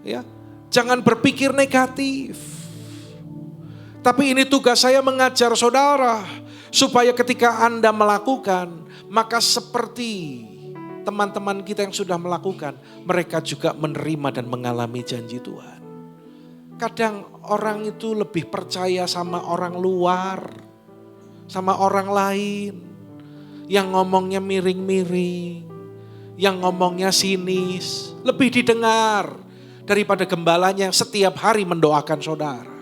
ya, jangan berpikir negatif. Tapi ini tugas saya mengajar saudara, supaya ketika Anda melakukan, maka seperti teman-teman kita yang sudah melakukan, mereka juga menerima dan mengalami janji Tuhan. Kadang orang itu lebih percaya sama orang luar, sama orang lain, yang ngomongnya miring-miring, yang ngomongnya sinis, lebih didengar daripada gembalanya yang setiap hari mendoakan saudara.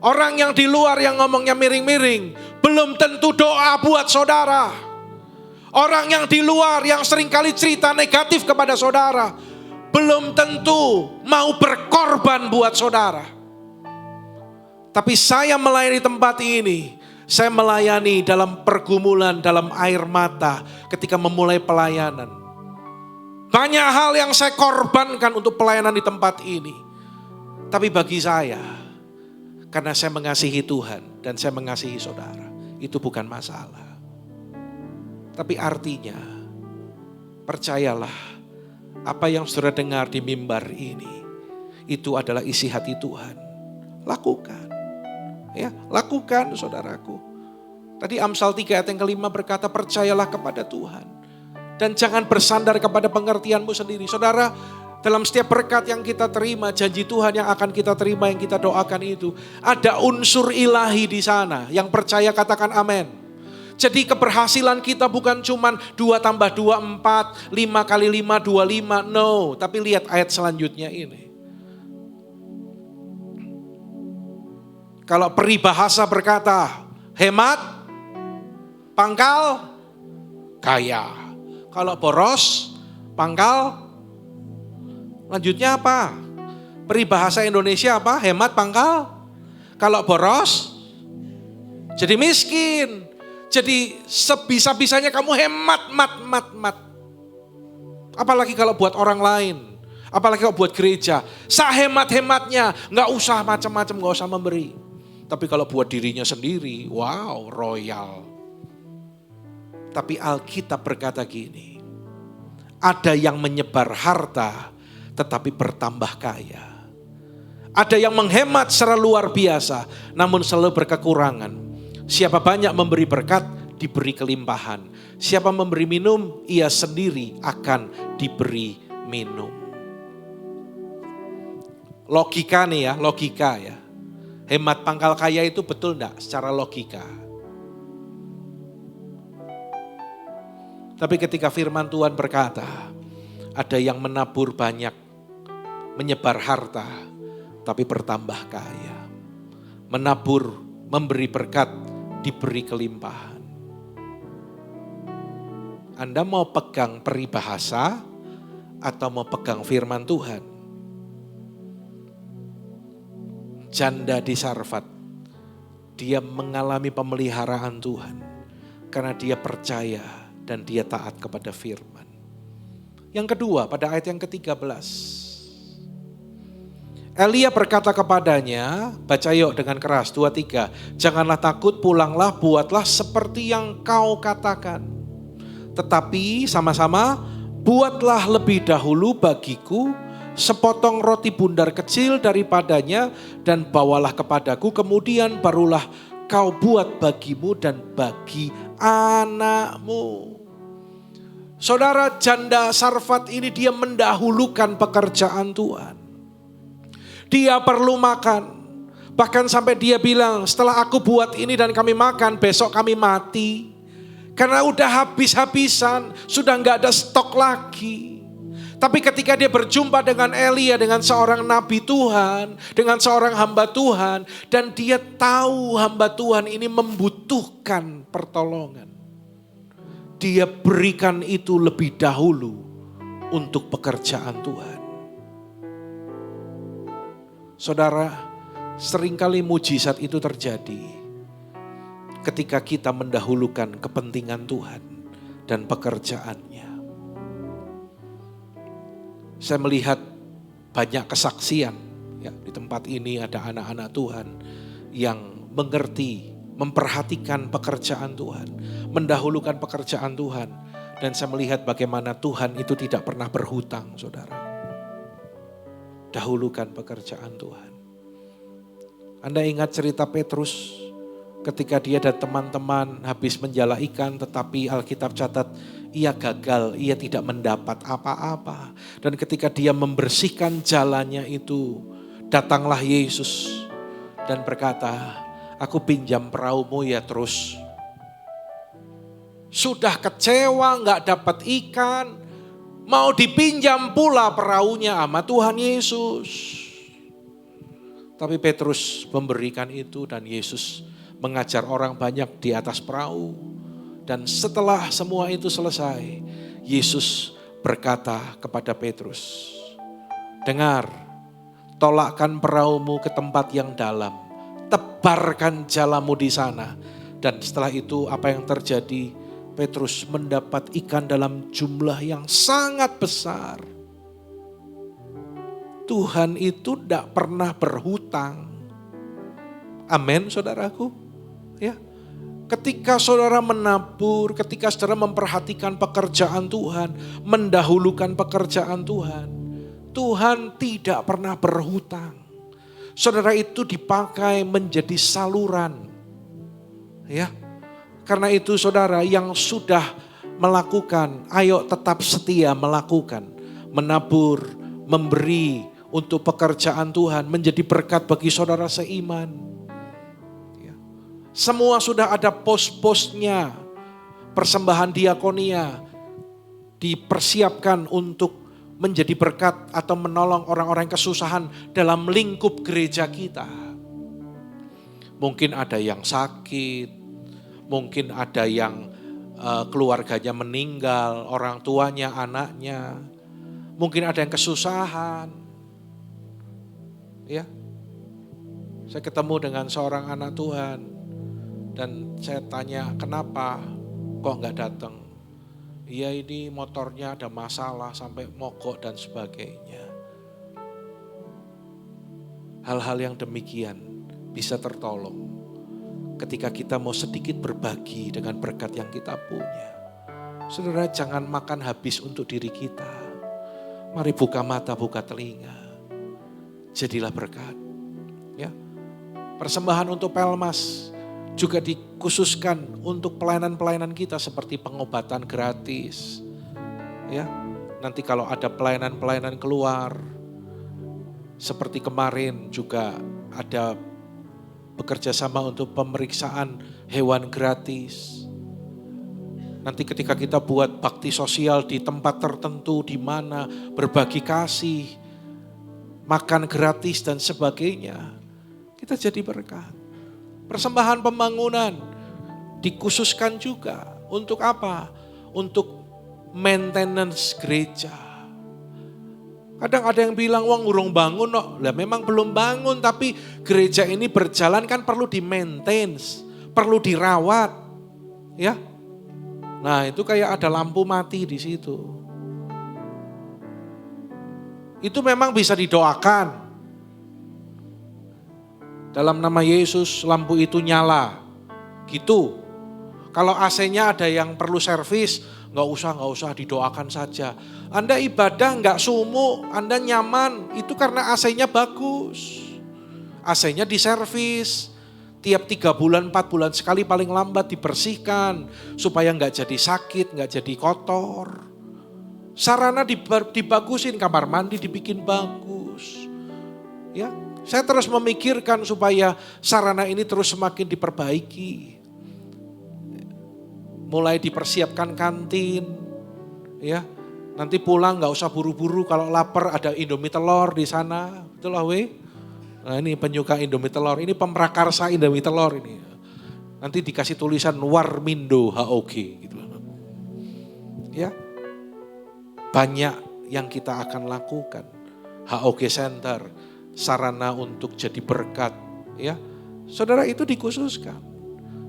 Orang yang di luar yang ngomongnya miring-miring, belum tentu doa buat saudara. Orang yang di luar yang seringkali cerita negatif kepada saudara, belum tentu mau berkorban buat saudara. Tapi saya melayani tempat ini, saya melayani dalam pergumulan, dalam air mata ketika memulai pelayanan. Banyak hal yang saya korbankan untuk pelayanan di tempat ini. Tapi bagi saya, karena saya mengasihi Tuhan dan saya mengasihi saudara, itu bukan masalah. Tapi artinya, percayalah, apa yang saudara dengar di mimbar ini, itu adalah isi hati Tuhan. Lakukan. Ya, lakukan saudaraku. Tadi Amsal 3 ayat yang kelima berkata, percayalah kepada Tuhan. Dan jangan bersandar kepada pengertianmu sendiri. Saudara, dalam setiap berkat yang kita terima, janji Tuhan yang akan kita terima, yang kita doakan itu, ada unsur ilahi di sana. Yang percaya katakan amin. Jadi keberhasilan kita bukan cuma 2 tambah 2, 4, 5 kali 5, 25, no. Tapi lihat ayat selanjutnya ini. Kalau peribahasa berkata, hemat, pangkal, kaya. Kalau boros, pangkal, lanjutnya apa? Peribahasa Indonesia apa? Hemat, pangkal. Kalau boros, jadi miskin. Jadi sebisa-bisanya kamu hemat, mat. Apalagi kalau buat orang lain. Apalagi kalau buat gereja. Sehemat-hematnya, gak usah macam-macam, gak usah memberi. Tapi kalau buat dirinya sendiri, wow, royal. Tapi Alkitab berkata gini, ada yang menyebar harta tetapi bertambah kaya. Ada yang menghemat secara luar biasa namun selalu berkekurangan. Siapa banyak memberi berkat, diberi kelimpahan. Siapa memberi minum, ia sendiri akan diberi minum. logika nih ya, logika ya. Hemat pangkal kaya itu betul enggak secara logika? Tapi ketika firman Tuhan berkata, ada yang menabur banyak, menyebar harta, tapi bertambah kaya. Menabur, memberi berkat, diberi kelimpahan. Anda mau pegang peribahasa atau mau pegang firman Tuhan? Janda di Sarfat, dia mengalami pemeliharaan Tuhan karena dia percaya dan dia taat kepada firman. Yang kedua, pada ayat yang ke-13. Elia berkata kepadanya, baca yuk dengan keras, 2-3. Janganlah takut, pulanglah, buatlah seperti yang kau katakan. Tetapi sama-sama, buatlah lebih dahulu bagiku sepotong roti bundar kecil daripadanya dan bawalah kepadaku, kemudian barulah kau buat bagimu dan bagi anakmu. Saudara, janda Sarfat ini dia mendahulukan pekerjaan Tuhan. Dia perlu makan. Bahkan sampai dia bilang, setelah aku buat ini dan kami makan, besok kami mati. Karena udah habis-habisan, sudah gak ada stok lagi. Tapi ketika dia berjumpa dengan Elia, dengan seorang nabi Tuhan, dengan seorang hamba Tuhan, dan dia tahu hamba Tuhan ini membutuhkan pertolongan, dia berikan itu lebih dahulu untuk pekerjaan Tuhan. Saudara, seringkali mujizat itu terjadi ketika kita mendahulukan kepentingan Tuhan dan pekerjaannya. Saya melihat banyak kesaksian ya, di tempat ini ada anak-anak Tuhan yang mengerti, memperhatikan pekerjaan Tuhan, mendahulukan pekerjaan Tuhan. Dan saya melihat bagaimana Tuhan itu tidak pernah berhutang, saudara. Dahulukan pekerjaan Tuhan. Anda ingat cerita Petrus ketika dia dan teman-teman habis menjala ikan, tetapi Alkitab catat ia gagal, ia tidak mendapat apa-apa. Dan ketika dia membersihkan jalannya itu, datanglah Yesus dan berkata, aku pinjam perahumu ya terus. Sudah kecewa gak dapat ikan, mau dipinjam pula perahunya sama Tuhan Yesus. Tapi Petrus memberikan itu dan Yesus mengajar orang banyak di atas perahu. Dan setelah semua itu selesai, Yesus berkata kepada Petrus, dengar, tolakkan perahumu ke tempat yang dalam, tebarkan jalamu di sana. Dan setelah itu apa yang terjadi? Petrus mendapat ikan dalam jumlah yang sangat besar. Tuhan itu tidak pernah berhutang. Amin, saudaraku. Ya. Ketika saudara menabur, ketika saudara memperhatikan pekerjaan Tuhan, mendahulukan pekerjaan Tuhan, Tuhan tidak pernah berhutang. Saudara itu dipakai menjadi saluran. Ya. Karena itu saudara yang sudah melakukan, ayo tetap setia melakukan, menabur, memberi untuk pekerjaan Tuhan, menjadi berkat bagi saudara seiman. Semua sudah ada pos-posnya, persembahan diakonia dipersiapkan untuk menjadi berkat atau menolong orang-orang kesusahan dalam lingkup gereja kita. Mungkin ada yang sakit, mungkin ada yang keluarganya meninggal, orang tuanya, anaknya, mungkin ada yang kesusahan. Ya, saya ketemu dengan seorang anak Tuhan. Dan saya tanya, kenapa kok nggak datang? Iya, ini motornya ada masalah sampai mogok dan sebagainya. Hal-hal yang demikian bisa tertolong ketika kita mau sedikit berbagi dengan berkat yang kita punya. Saudara, jangan makan habis untuk diri kita. Mari buka mata, buka telinga. Jadilah berkat. Ya. Persembahan untuk Pelmas juga dikhususkan untuk pelayanan-pelayanan kita seperti pengobatan gratis. Ya, nanti kalau ada pelayanan-pelayanan keluar, Seperti kemarin juga ada bekerja sama untuk pemeriksaan hewan gratis. Nanti ketika kita buat bakti sosial di tempat tertentu, di mana berbagi kasih, makan gratis dan sebagainya, kita jadi berkat. Persembahan pembangunan dikhususkan juga untuk apa? Untuk maintenance gereja. Kadang ada yang bilang, wong urung bangun kok. Lah memang belum bangun, tapi gereja ini berjalan kan perlu di-maintenance, perlu dirawat. Ya. Nah, itu kayak ada lampu mati di situ. Itu memang bisa didoakan. Dalam nama Yesus lampu itu nyala. Gitu. Kalau AC-nya ada yang perlu servis, nggak usah didoakan saja. Anda ibadah nggak sumuk, Anda nyaman, itu karena AC-nya bagus. AC-nya diservis, tiap 3 bulan, 4 bulan sekali paling lambat dibersihkan. Supaya nggak jadi sakit, nggak jadi kotor. Sarana dibagusin, kamar mandi dibikin bagus. Ya, saya terus memikirkan supaya sarana ini terus semakin diperbaiki. Mulai dipersiapkan kantin, ya. Nanti pulang nggak usah buru-buru, kalau lapar ada Indomie telur di sana, betul lah we. Nah ini penyuka Indomie telur, ini pemrakarsa Indomie telur ini. Nanti dikasih tulisan Warmindo HOG gitu. Ya, banyak yang kita akan lakukan. HOG Center, sarana untuk jadi berkat, ya. Saudara, itu dikhususkan.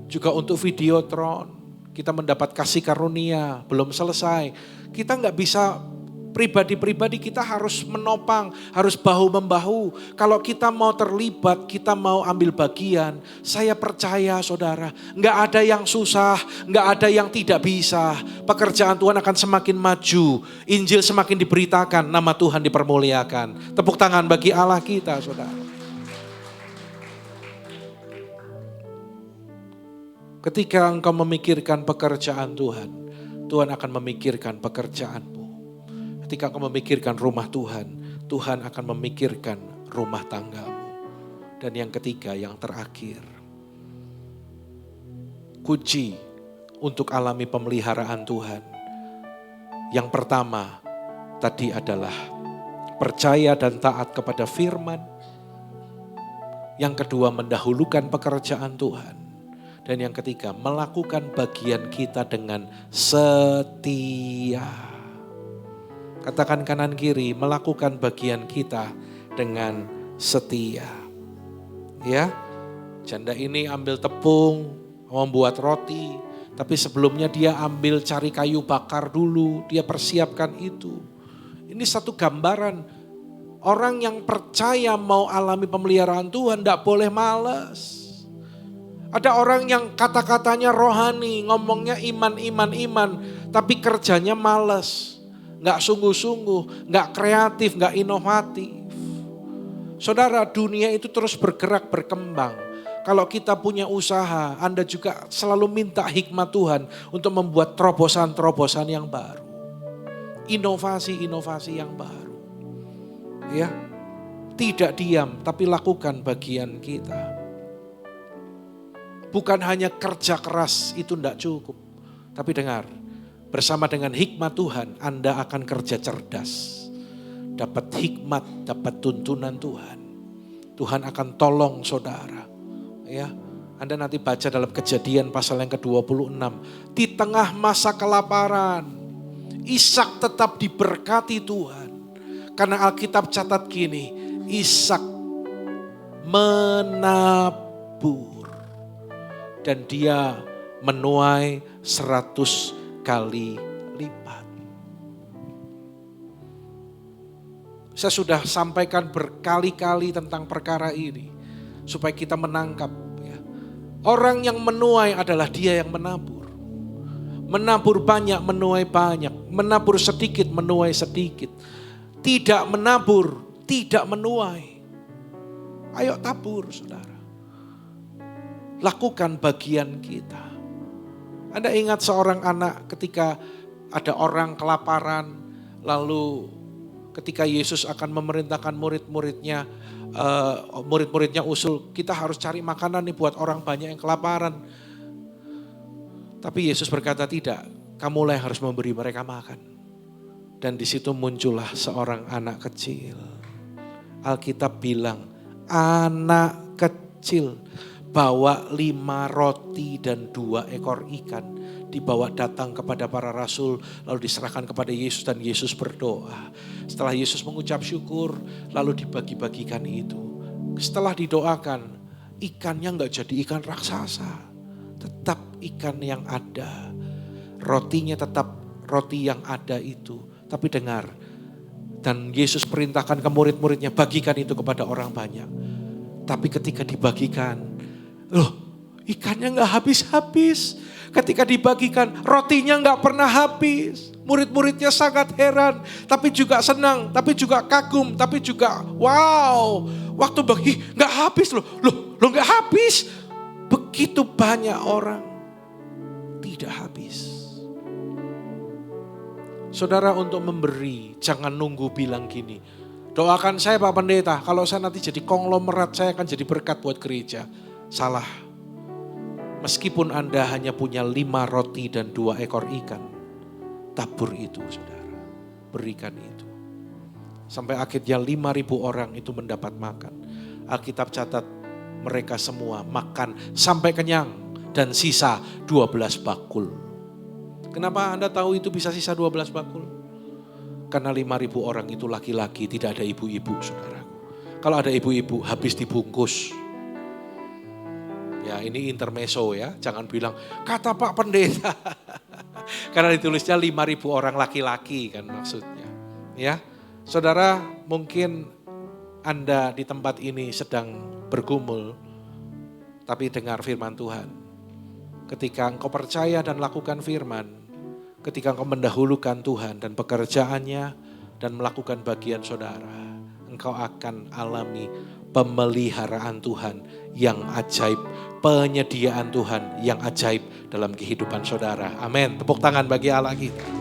Juga untuk Videotron. Kita mendapat kasih karunia, belum selesai. Kita nggak bisa pribadi-pribadi, kita harus menopang, harus bahu-membahu. Kalau kita mau terlibat, kita mau ambil bagian, saya percaya saudara, nggak ada yang susah, nggak ada yang tidak bisa. Pekerjaan Tuhan akan semakin maju, Injil semakin diberitakan, nama Tuhan dipermuliakan. Tepuk tangan bagi Allah kita, saudara. Ketika engkau memikirkan pekerjaan Tuhan, Tuhan akan memikirkan pekerjaanmu. Ketika engkau memikirkan rumah Tuhan, Tuhan akan memikirkan rumah tanggamu. Dan yang ketiga, yang terakhir, kunci untuk alami pemeliharaan Tuhan. Yang pertama tadi adalah percaya dan taat kepada firman. Yang kedua, mendahulukan pekerjaan Tuhan. Dan yang ketiga, melakukan bagian kita dengan setia. Katakan kanan kiri, melakukan bagian kita dengan setia. Ya, janda ini ambil tepung, membuat roti. Tapi sebelumnya dia ambil cari kayu bakar dulu, dia persiapkan itu. Ini satu gambaran. Orang yang percaya mau alami pemeliharaan Tuhan, tidak boleh malas. Ada orang yang kata-katanya rohani, ngomongnya iman, tapi kerjanya malas, gak sungguh-sungguh, gak kreatif, gak inovatif. Saudara, dunia itu terus bergerak, berkembang. Kalau kita punya usaha, Anda juga selalu minta hikmat Tuhan untuk membuat terobosan-terobosan yang baru. Inovasi-inovasi yang baru. Ya, tidak diam, tapi lakukan bagian kita. Bukan hanya kerja keras, itu tidak cukup. Tapi dengar, bersama dengan hikmat Tuhan, Anda akan kerja cerdas. Dapat hikmat, dapat tuntunan Tuhan. Tuhan akan tolong saudara. Ya, Anda nanti baca dalam Kejadian pasal yang ke-26. Di tengah masa kelaparan, Ishak tetap diberkati Tuhan. Karena Alkitab catat gini, Ishak menabur. Dan dia menuai 100 kali lipat. Saya sudah sampaikan berkali-kali tentang perkara ini. Supaya kita menangkap. Ya. Orang yang menuai adalah dia yang menabur. Menabur banyak, menuai banyak. Menabur sedikit, menuai sedikit. Tidak menabur, tidak menuai. Ayo tabur, saudara. Lakukan bagian kita. Anda ingat seorang anak ketika ada orang kelaparan, lalu ketika Yesus akan memerintahkan murid-muridnya, murid-muridnya usul, kita harus cari makanan nih buat orang banyak yang kelaparan. Tapi Yesus berkata tidak, kamulah yang harus memberi mereka makan. Dan di situ muncullah seorang anak kecil. Alkitab bilang, anak kecil bawa 5 roti dan 2 ekor ikan. Dibawa datang kepada para rasul, lalu diserahkan kepada Yesus dan Yesus berdoa. Setelah Yesus mengucap syukur, lalu dibagi-bagikan itu. Setelah didoakan, ikannya enggak jadi ikan raksasa, tetap ikan yang ada. Rotinya tetap roti yang ada itu. Tapi dengar, dan Yesus perintahkan ke murid-muridnya, bagikan itu kepada orang banyak. Tapi ketika dibagikan, ikannya enggak habis-habis. Ketika dibagikan, rotinya enggak pernah habis. Murid-muridnya sangat heran, tapi juga senang, tapi juga kagum, tapi juga wow. Waktu bagi, enggak habis loh enggak habis. Begitu banyak orang, tidak habis. Saudara, untuk memberi, jangan nunggu bilang gini, doakan saya Pak Pendeta, kalau saya nanti jadi konglomerat, saya akan jadi berkat buat gereja. Salah. Meskipun Anda hanya punya 5 roti dan 2 ekor ikan, tabur itu saudara, berikan itu. Sampai akhirnya 5.000 orang itu mendapat makan. Alkitab catat mereka semua makan sampai kenyang dan sisa 12 bakul. Kenapa Anda tahu itu bisa sisa 12 bakul? Karena 5.000 orang itu laki-laki, tidak ada ibu-ibu saudaraku. Kalau ada ibu-ibu habis dibungkus. Ya ini intermezzo ya, jangan bilang kata Pak Pendeta. Karena ditulisnya 5.000 orang laki-laki kan maksudnya. Ya, saudara mungkin Anda di tempat ini sedang bergumul, tapi dengar firman Tuhan. Ketika engkau percaya dan lakukan firman, ketika engkau mendahulukan Tuhan dan pekerjaannya dan melakukan bagian saudara, engkau akan alami pemeliharaan Tuhan yang ajaib, penyediaan Tuhan yang ajaib dalam kehidupan saudara. Amin. Tepuk tangan bagi Allah kita.